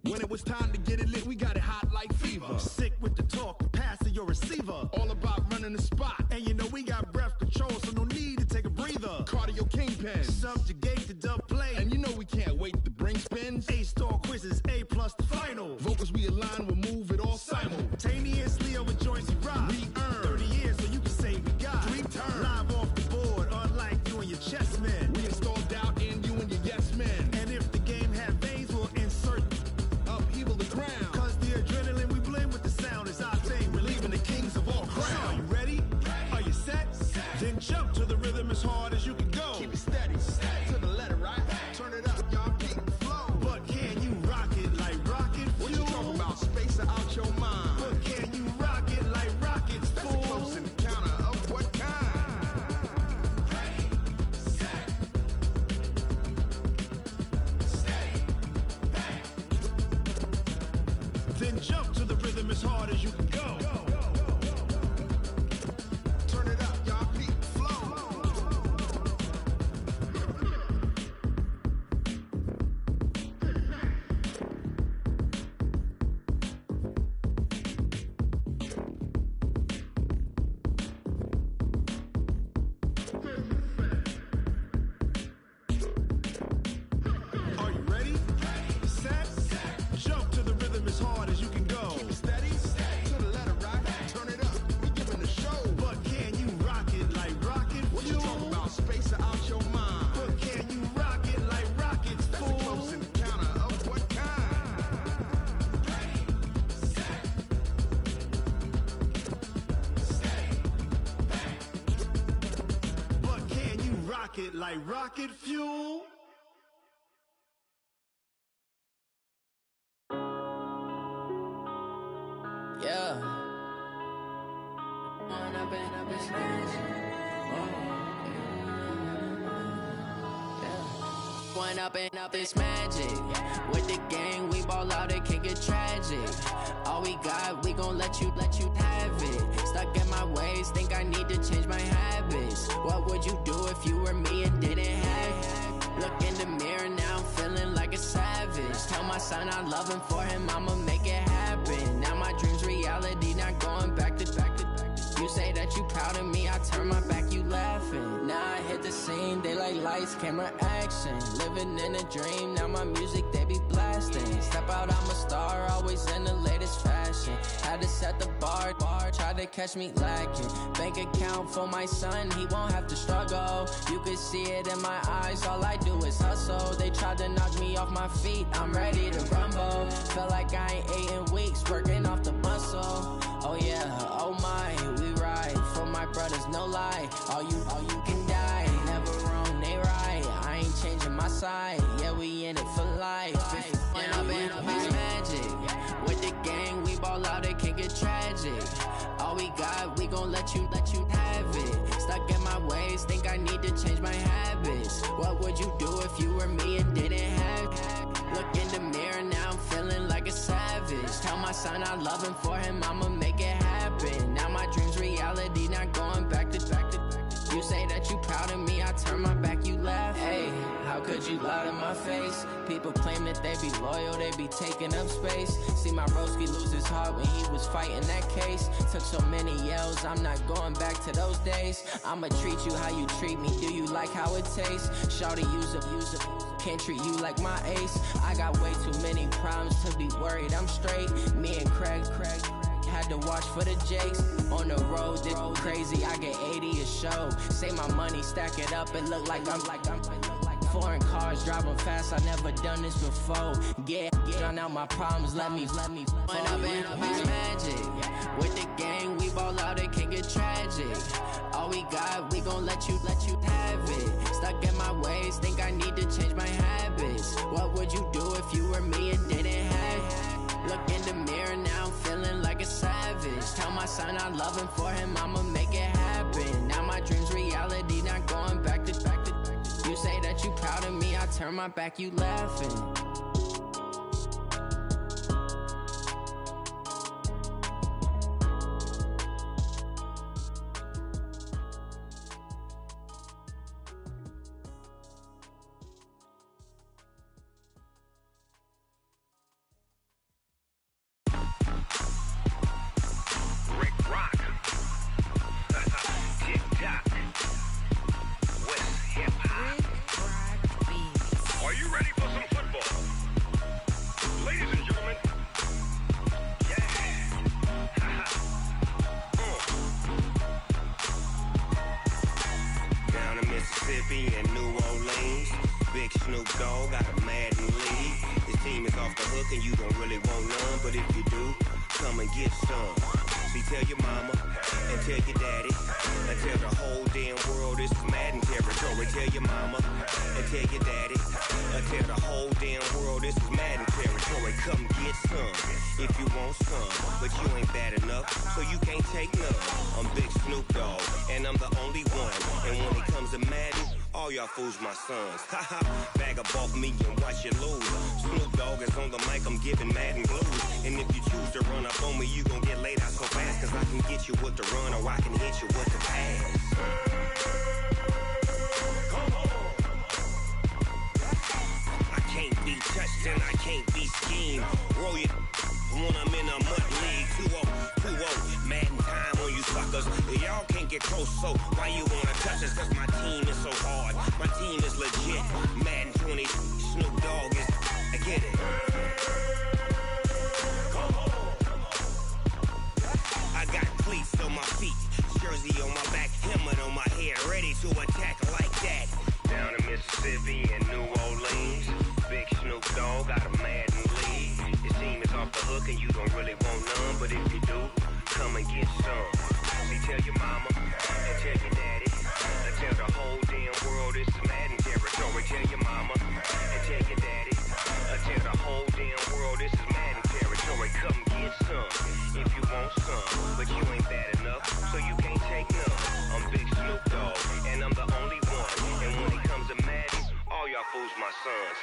When it was time to get it lit, we got it hot like fever. Sick with the talk, passing your receiver. All about running the spot. And you know we got breath control, so no need to take a breather. Cardio kingpin, subjugate the dub play. And you know we can't wait to bring spins. A-star quizzes, A+ the final. Vocals we align, we'll move it all simultaneously over joints we rock. We earn 30 years, so you can say we got dream turn. Live off the board, unlike you and your chess men. We install doubt in you and your yes men. And if the game had veins, we'll insert upheaval the ground. Cause the adrenaline we blend with the sound is our thing. We're leaving the kings of all crowns. So are you ready? Are you set? Then jump to the rhythm as hard as you can go. Keep it steady, to the letter right. Turn it up, y'all keep it like rocket fuel. Yeah. Going up and up this magic. With the gang, we ball out, it can get tragic. All we got, we gon' let you have it. Stuck in my ways, think I need to change my habits. What would you do if you were me and didn't have it? Look in the mirror, now I'm feeling like a savage. Tell my son I love him, for him I'ma make it happen. Now my dream's reality, not going back to. You say that you proud of me, I turn my back, you laughing. Now I hit the scene, they like lights, camera, action. Living in a dream, now my music, they be blasting. Step out, I'm a star, always in the latest fashion. Had to set the bar, try to catch me lacking. Bank account for my son, he won't have to struggle. You can see it in my eyes, all I do is hustle. They tried to knock me off my feet, I'm ready to rumble. Feel like I ain't ate in weeks, working off the muscle. Oh yeah, oh my, we ride for my brothers, no lie. All you can die, never wrong, they right. I ain't changing my side, yeah, we in it for life. When up and up is magic. With the gang, we ball out, it can get tragic. All we got, we gon' let you have it. Stuck in my ways, think I need to change my habits. What would you do if you were me and didn't have it? Look in the mirror, now I'm feeling like a savage. Tell my son I love him, for him I'ma make it happen. Now my dream's reality, not going back to. You say that you proud of me, I turn my back, you laugh. Hey, how could you lie to my face? People claim that they be loyal, they be taking up space. See my broski lose his heart when he was fighting that case. Took so many yells, I'm not going back to those days. I'ma treat you how you treat me, do you like how it tastes? Shawty, use up, can't treat you like my ace. I got way too many problems to be worried, I'm straight. Me and Craig had to watch for the Jakes. On the road, this crazy, I get 80 a show. Say my money, stack it up, it look like I'm foreign cars, driving fast, I never done this before. Get drown out my problems, let me When up and up is magic. With the gang, we ball out, it can get tragic. All we got, we gon' let you have it. Stuck in my ways, think I need to change my habits. What would you do if you were me and didn't have it? Look in the mirror, now I'm feeling like a savage. Tell my son I love him, for him I'ma make it happen. Now my dream's reality, not going back to. You say that you proud of me, I turn my back, you laughing. My sons, bag up off me and watch you lose. Snoop Dogg is on the mic, I'm giving Madden blues. And if you choose to run up on me, you gon' get laid out so fast. Cause I can get you with the run or I can hit you with the pass. I can't be touched and I can't be schemed. Roll you when I'm in a mud league. 2-0, Madden time on you suckers. Y'all can't get close, so why you wanna touch us? Cause my team is so hard, my team is legit. Madden 20, Snoop Dogg is, I get it. I got cleats on my feet, jersey on my back, helmet on my head, ready to attack like that. Down in Mississippi and New Orleans, big Snoop Dogg got a Madden league. Your team is off the hook and you don't really want none, but if you do, come and get some. pussy, tell your mama, and tell your daddy. And tell the whole damn world this is Madden territory. Tell your mama, and tell your daddy. And tell the whole damn world this is Madden territory. Come get some, if you want some. But you ain't bad enough, so you can't take none. I'm Big Snoop Dogg, and I'm the only one. And when it comes to Madden, all y'all fools my sons.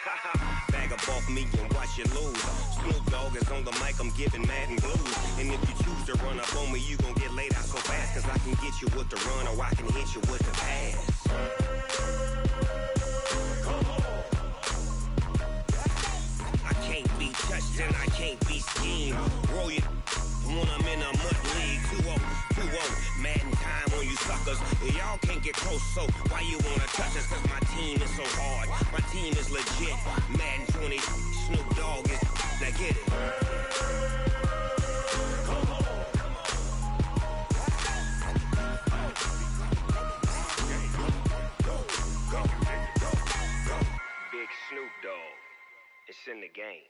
Bag up off me and watch you lose. Snoop Dogg is on the mic, I'm giving Madden blues. And if you choose to run up on me, you gon' get laid out so fast. Cause I can get you with the run or I can hit you with the pass. I can't be touched and I can't be schemed. Roll you when I'm in a mud league. 2-0, Madden time on you suckers. Y'all can't get close, so why you wanna touch us? Cause my team is so hard, my team is legit. Madden 20, Snoop Dogg is, now get it. Big Snoop Dogg, it's in the game.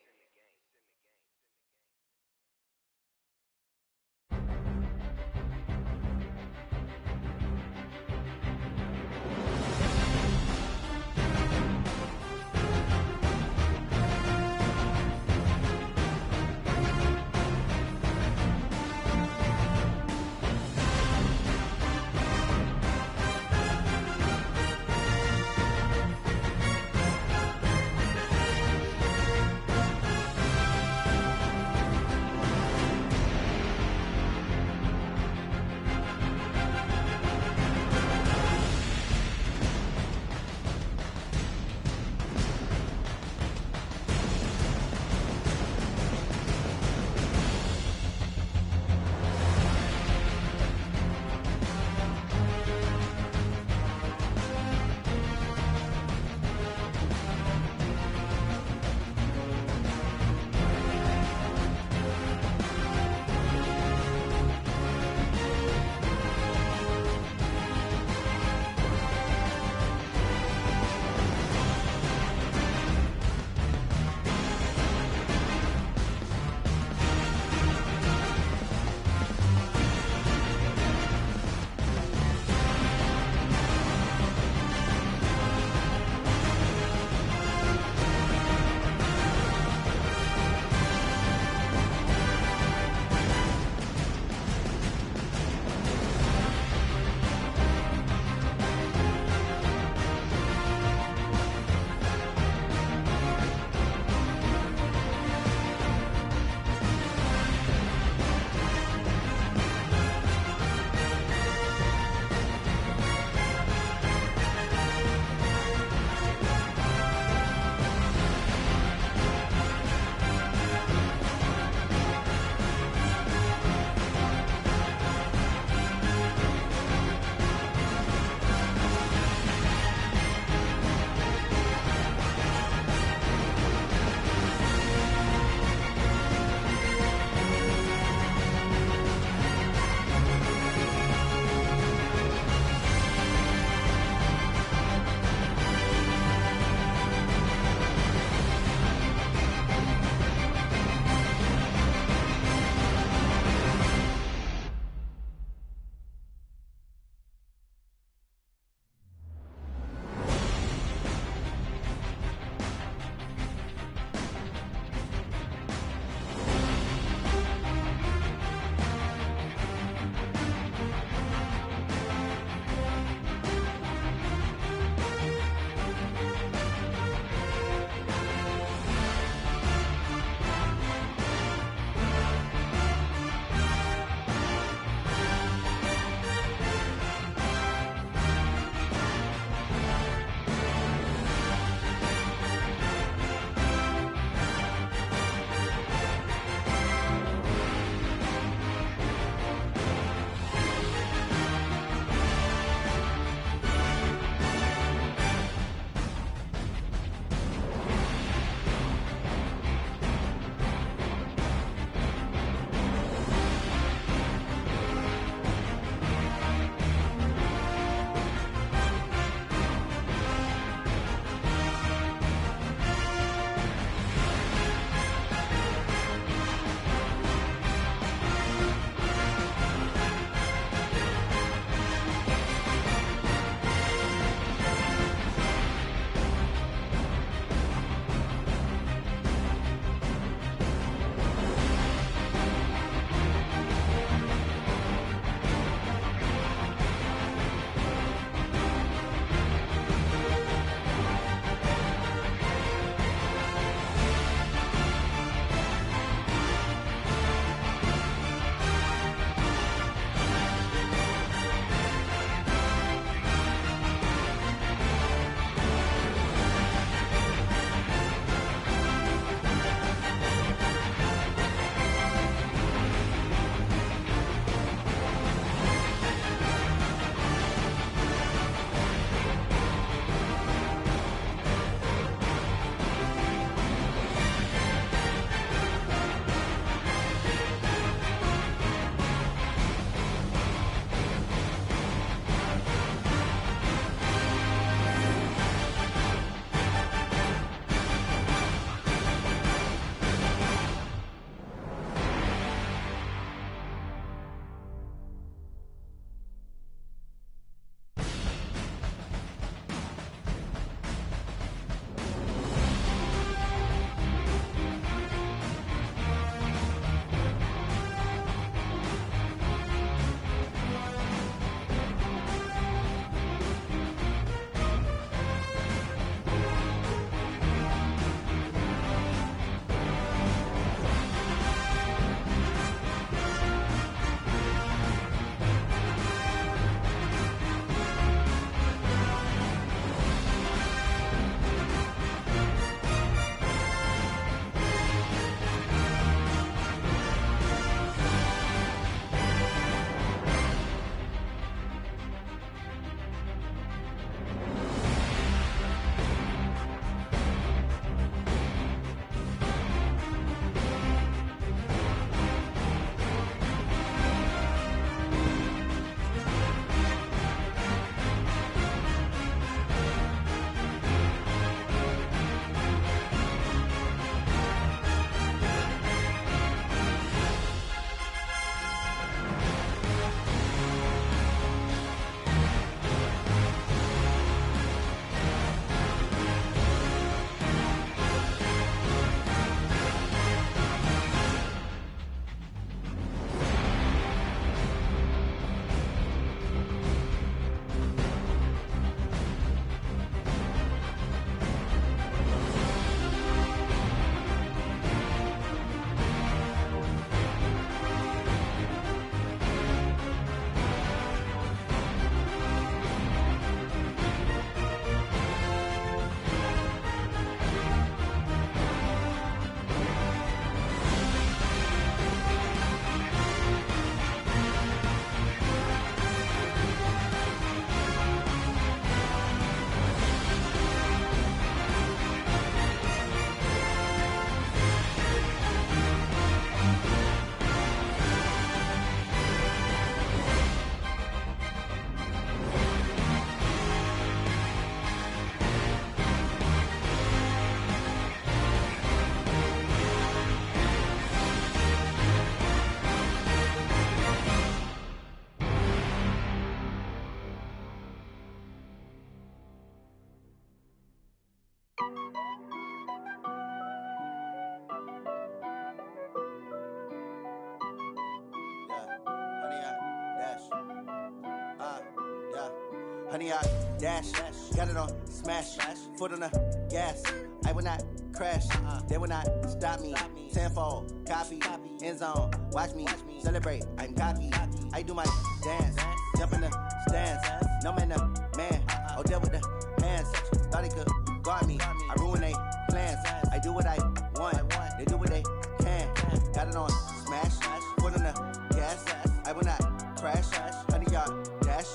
Honey, I dash, got it on smash, foot on the gas. I will not crash, they will not stop me. Tenfold, copy, end zone, watch me celebrate. I'm cocky, I do my dance, jump in the stands. No man, the man, oh, deal with the hands. Thought he could guard me, I ruin they plans. I do what I want, they do what they can. Got it on smash, foot on the gas. I will not crash, honey, y'all dash,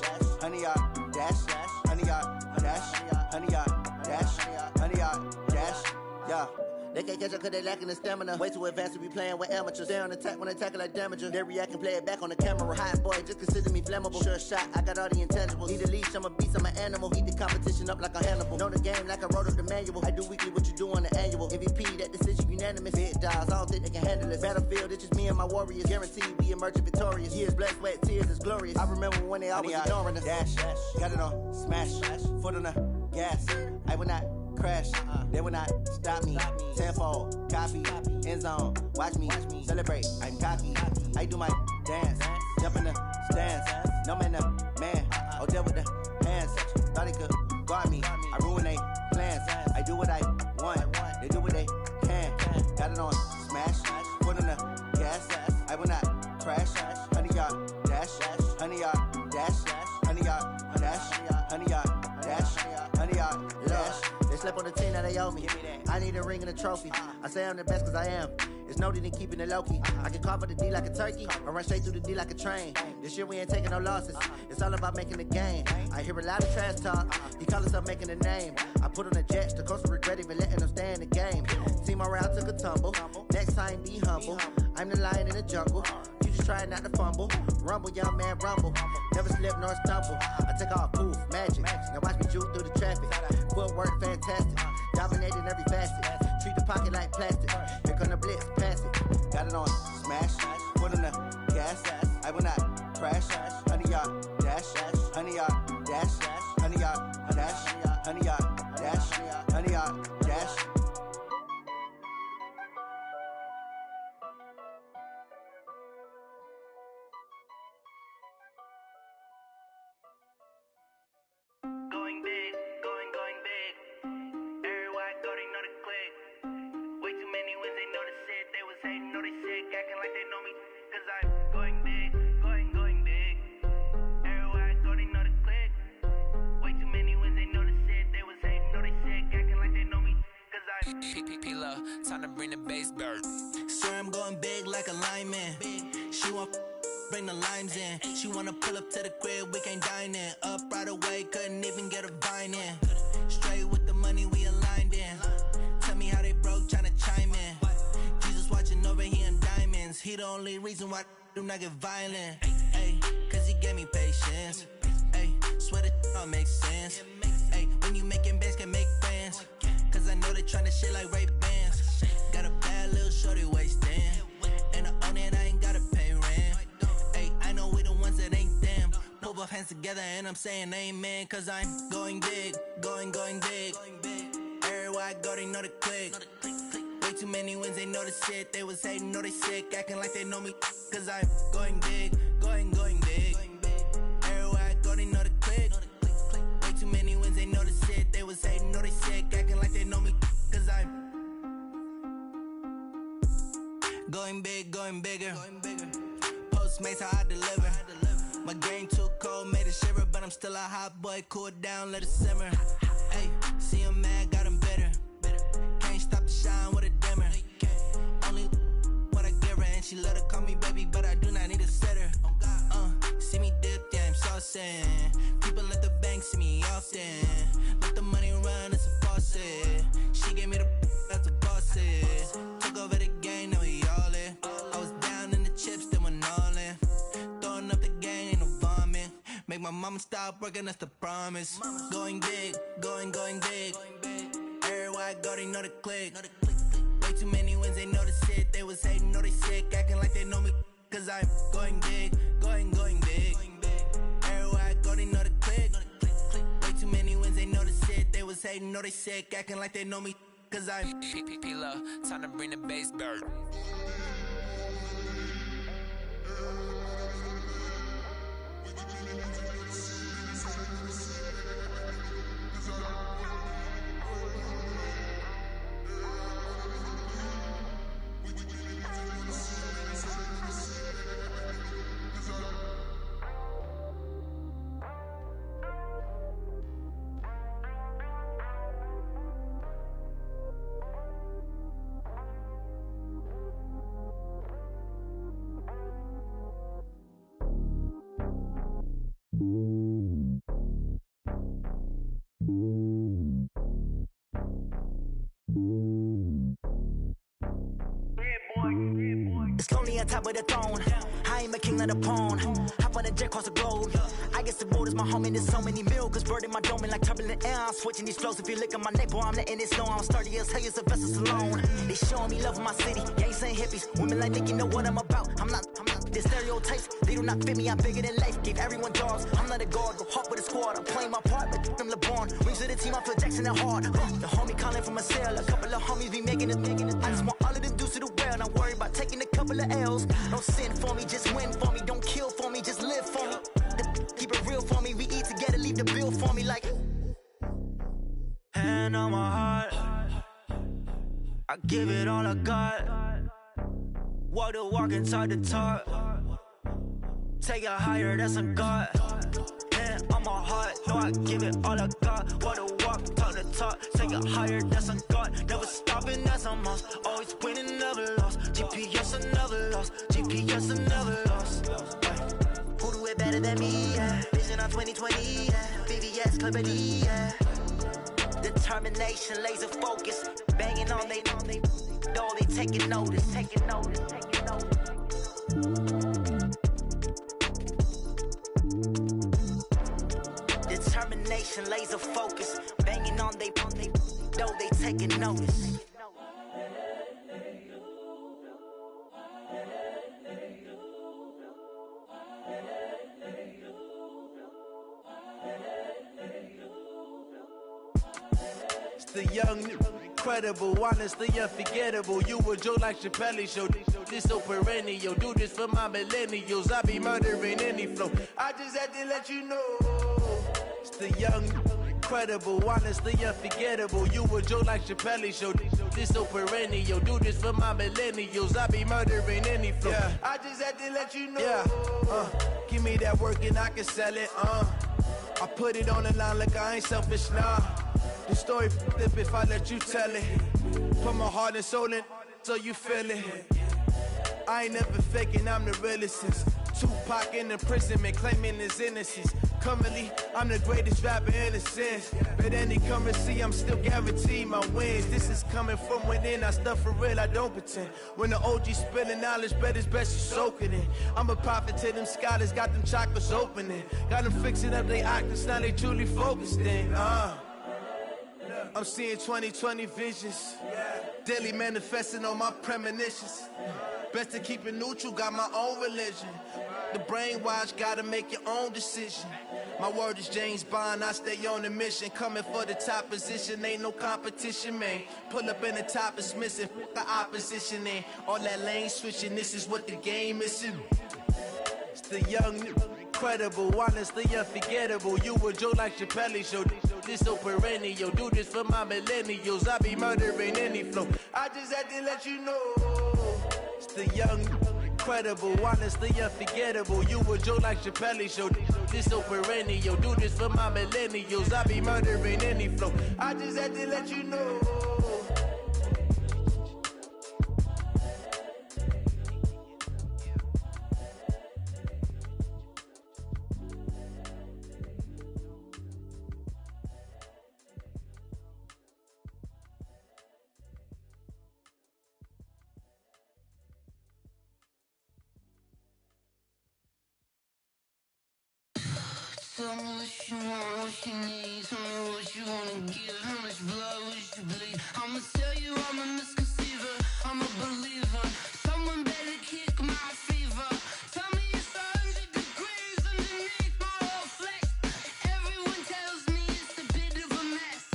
honey, y'all dash, honey, y'all dash, honey, y'all dash, honey, y'all dash, yeah. They can't catch up cause they lacking the stamina. Way too advanced to be playing with amateurs. Stay on attack when they tackle like damager. They react and play it back on the camera. Hot boy, just consider me flammable. Sure shot, I got all the intangibles. Need a leash, I'm a beast, I'm an animal. Heat the competition up like a Hannibal. Know the game like I wrote up the manual. I do weekly what you do on the annual. MVP, that decision unanimous. Big dials, I don't think they can handle it. Battlefield, it's just me and my warriors. Guaranteed we emerging victorious. Years, blood, sweat, tears, it's glorious. I remember when they always ignoring us. Dash, got it on smash, foot on the gas. I will not crash, they will not stop me. Tenfold, copy, end zone, watch me celebrate. I'm cocky, I do my dance, jump in the stands. No man, the man, oh, deal with the hands. Thought he could guard me, I ruin they plans. I do what I want, they do what they can. Got it on smash, foot on the gas. I will not crash, honey, y'all dash, honey, y'all dash, honey, y'all dash, honey, y'all dash, honey, y'all dash. They slept on the team, now they owe me. I need a ring and a trophy. I say I'm the best cause I am. It's no need in keeping it low-key. I can carve for the D like a turkey, or run straight through the D like a train. This year we ain't taking no losses. It's all about making the game. I hear a lot of trash talk. He call himself making a name. I put on the jets, the coach will regret even letting them stay in the game. Team morale took a tumble. Next time be humble. I'm the lion in the jungle. You just try not to fumble. Rumble, young man, rumble. Never slip nor stumble. I take off, poof, magic. Now watch me juke through the traffic. Footwork fantastic. Dominating every facet. Treat the pocket like plastic. Here come the blitz, pass it. Got it on smash, foot on the gas. I will not crash. Honey, y'all dash, honey, y'all dash, honey, y'all dash, honey, y'all dash, honey, y'all dash. Going big, going big. Everywhere I go, they know the click. Way too many wins, they know the shit. They was hating, know they sick, acting like they know me. Cause I'm going big, going big. Everywhere I go, they know the click. Way too many wins, they know the shit. They was hating, know they sick, acting like they know me. Cause I'm P-P-P-Lo, time to bring the bass bird. Swear I'm going big like a lineman. She want bring the limes in. She wanna pull up to the crib, we can't dine in. Up right away, couldn't even get a vine in. Straight with the money we aligned in. Tell me how they broke, tryna chime in. Jesus watching over here in diamonds. He the only reason why I do not get violent. Ay, cause he gave me patience. Ay, swear that all makes sense. Ay, when you making bands, can make friends. Cause I know they tryna shit like Ray-Bans. Got a bad little shorty wasting. And I own it, I ain't gotta pay rent. Ay, I know we the ones that ain't them. Pull both hands together and I'm saying amen. Cause I'm going big, going big. Everywhere I go, they know the click. Way too many wins, they know the shit. They was hating, know they sick, acting like they know me. Cause I'm going big, going big. Everywhere I go, they know the click. Way too many wins, they know the shit. They was hating, know they sick, acting like they know me. Cause I'm going big, going bigger. Postmates, how I deliver. My game too cold, made it shiver, but I'm still a hot boy. Cool it down, let it simmer. Hey, see him mad, got him bitter. Can't stop the shine with a dimmer. Only what I give her, and she love to call me baby, but I do not need a sitter. See me dip, yeah, I'm saucing. People at the bank see me often. Let the money run, it's a faucet. She gave me the that's a boss is. Took over the game, now we all in. I was down in the chips, then went all in. Throwing up the gang, ain't no vomit. Make my mama stop working, that's the promise. Going big, going big. Everywhere I go, they know the click. Way too many wins, they know the shit. They was hating, know they sick, acting like they know me. Cause I'm going big, going big. Everywhere I go, they know the click. Way too many wins, they know the shit. They was hating. they know they sick, acting like they know me, cause I'm P-Lo, time to bring the bass bird. It's lonely on top of the throne. I am a king of the pawn. Hop on a jet across the globe. I guess the world is my home and there's so many milkers bird in my dome and like turbulent air. I'm switching these flows. If you look at my neck, boy, I'm letting it snow. I'm sturdy as hell, as a vessel alone. They showing me love in my city. Gangs and hippies. Women like Nick, you know what I'm about. I'm not the stereotypes. They do not fit me. I'm bigger than life. Gave everyone dogs. I'm not a guard. Go hard with a squad. I'm playing my part, but them LeBron. Rings to the team. I feel Jackson and hard. The homie calling from a cell. A couple of homies be making it. I just want all of them dudes to the well. Not worry about taking a couple of L's. Don't sin for me, just win for me. Don't kill for me, just live for me. Keep it real for me. We eat together, leave the bill for me like. Hand on my heart, I give it all I got. Walk the walk and talk the talk. Take it higher, that's a God. Hand on my heart, no, I give it all I got. Walk the walk, talk the talk. Take it higher, that's a God. Never stopping, that's a must. Always winning, never lost. GPS, I never lost. GPS, I never lost. Who do it better than me? Yeah. Vision on 2020. Yeah. VVS, Clarity. Yeah. Determination, laser focus. Banging on they door, they taking notice. Taking notice. Taking notice. Determination, laser focus. Banging on they door, they taking notice. The young, incredible, honestly unforgettable. You a Joe like Chappelle show. This so perennial. Do this for my millennials. I be murdering any flow. I just had to let you know. It's the young, incredible, honestly unforgettable. You a Joe like Chappelle show. This so perennial. Do this for my millennials. I be murdering any flow. Yeah. I just had to let you know. Yeah. Give me that work and I can sell it. I put it on the line like I ain't selfish, nah. The story flip if I let you tell it. Put my heart and soul in so you feel it. I ain't never faking, I'm the realest since Tupac in imprisonment, claiming his innocence. Currently, I'm the greatest rapper in a sense. But any currency, I'm still guaranteed my wins. This is coming from within, I stuff for real, I don't pretend. When the OG spilling knowledge, bet it's best you soak it in. I'm a prophet to them scholars, got them chakras opening. Got them fixing up they octaves, now they truly focused in. I'm seeing 2020 visions. Daily manifesting on my premonitions. Best to keep it neutral, got my own religion. The brainwash, gotta make your own decision. My word is James Bond, I stay on the mission. Coming for the top position, ain't no competition, man. Pull up in the top, it's missing, the opposition in. All that lane switching, this is what the game is. It's the young, incredible, honestly unforgettable. You a Joe like Chappelle show. This so perennial. Do this for my millennials. I be murdering any flow. I just had to let you know. It's the young, incredible, honestly unforgettable. You a Joe like Chappelle show. This so perennial. Do this for my millennials. I be murdering any flow. I just had to let you know. Tell me what you want, what you need. Tell me what you wanna give. How much blood would you bleed? I'ma tell you I'm a misconceiver. I'm a believer. Someone better kick my fever. Tell me it's 100 degrees underneath my whole flesh. Everyone tells me it's a bit of a mess.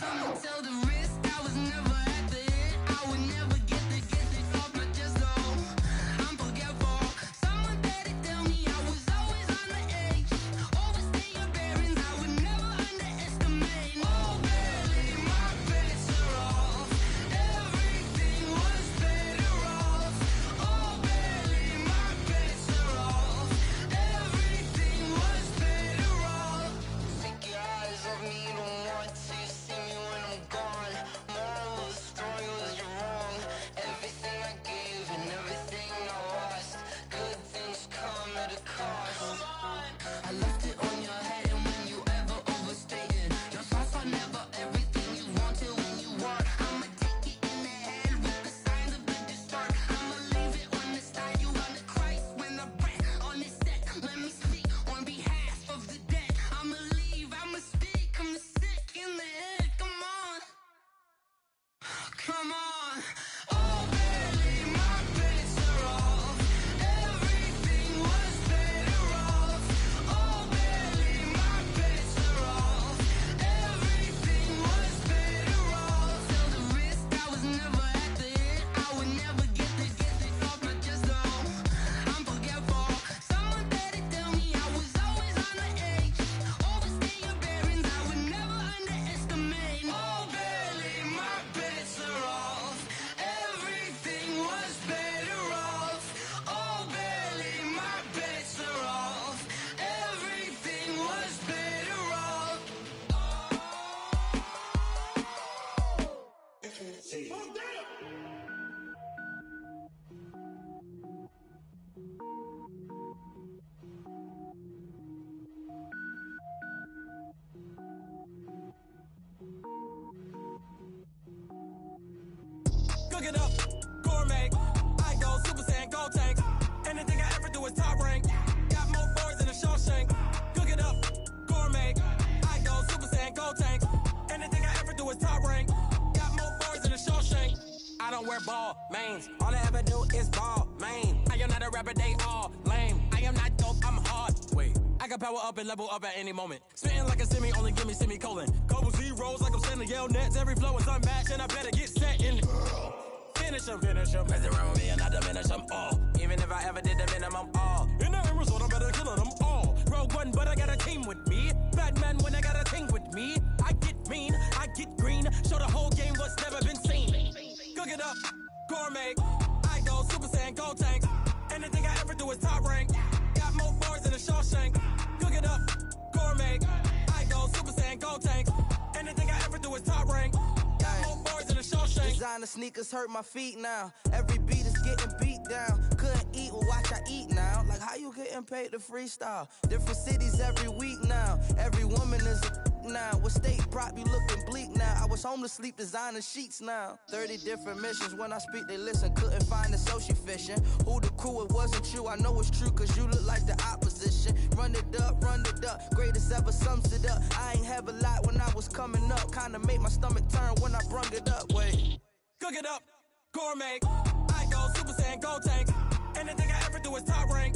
Someone tell the risk I was never at the hit. I would never get this off my chest, though. I'm forgetful. Someone better tell me I was always on the edge. Overstay your bearings, I would never underestimate. Oh, barely, my bets are off. Everything was better off. Oh, barely, my bets are off. Everything was better off. Take your eyes off me, you don't want to see me when I'm gone. Moral of the story was you're wrong. Everything I gave and everything I lost. Good things come at a cost. I left it on your head, and when you ever overstated, your thoughts are never everything you wanted when you want. I'ma take it in the head with the signs of the distort. I'ma leave it on the side. You on the Christ when I breath on this set. Let me speak on behalf of the dead. I'ma leave, I'ma speak. I'm the sick in the head. Come on, come on. Oh, barely, my bets are off. Everything was better off. Oh, barely, my bets are off. Everything was better off. Tell the risk I was never at the hit. I would never get this off my chest, though. I'm forgetful. Someone better tell me I was always on the edge. Overstay your bearings, I would never underestimate. Oh, barely, my bets are off. Everything was better off. Oh, barely, my bets are off. Everything was better off. Cook it up, gourmet. I go Super Saiyan, gold tank. Anything I ever do is top rank. Got more boards than a Shawshank. Cook it up, gourmet. I go Super Saiyan, gold tank. Anything I ever do is top rank. Got more boards than a Shawshank. I don't wear ball mains. All I ever do is ball main. I am not a rapper, they all lame. I am not dope, I'm hard. Wait, I can power up and level up at any moment. Spitting like a semi, only give me semicolon. Couple zeros like I'm sending yell nets. Every flow is unmatched and I better get set in. Finish them. Mess around with me and I diminish them all. Even if I ever did the minimum all. In the end result, I'm better killing them all. Rogue One, but I got a team with me. Batman when I got a team with me. I get mean, I get green. Show the whole game what's never been seen. Cook it up, gourmet. I go Super Saiyan, gold tank. Anything I ever do is top rank. Got more boards than a Shawshank. Cook it up, gourmet. I go Super Saiyan, gold tank. Anything I ever do is top rank. Got more boards than a Shawshank. Designer sneakers hurt my feet now. Every beat is getting beat down. Couldn't eat, well watch I eat now. Like how you getting paid to freestyle? Different cities every week now. Every woman is a now. With state prop, you looking bleak now. I was home to sleep designing sheets now. 30 different missions. When I speak, they listen. Couldn't find the social fishing. Who the crew, it wasn't you. I know it's true, cause you look like the opposition. Run it up, greatest ever sums it up. I ain't have a lot when I was coming up. Kinda made my stomach turn when I brung it up. Wait. Cook it up, gourmet. I go Super Saiyan, gold tank. Anything I ever do is top rank.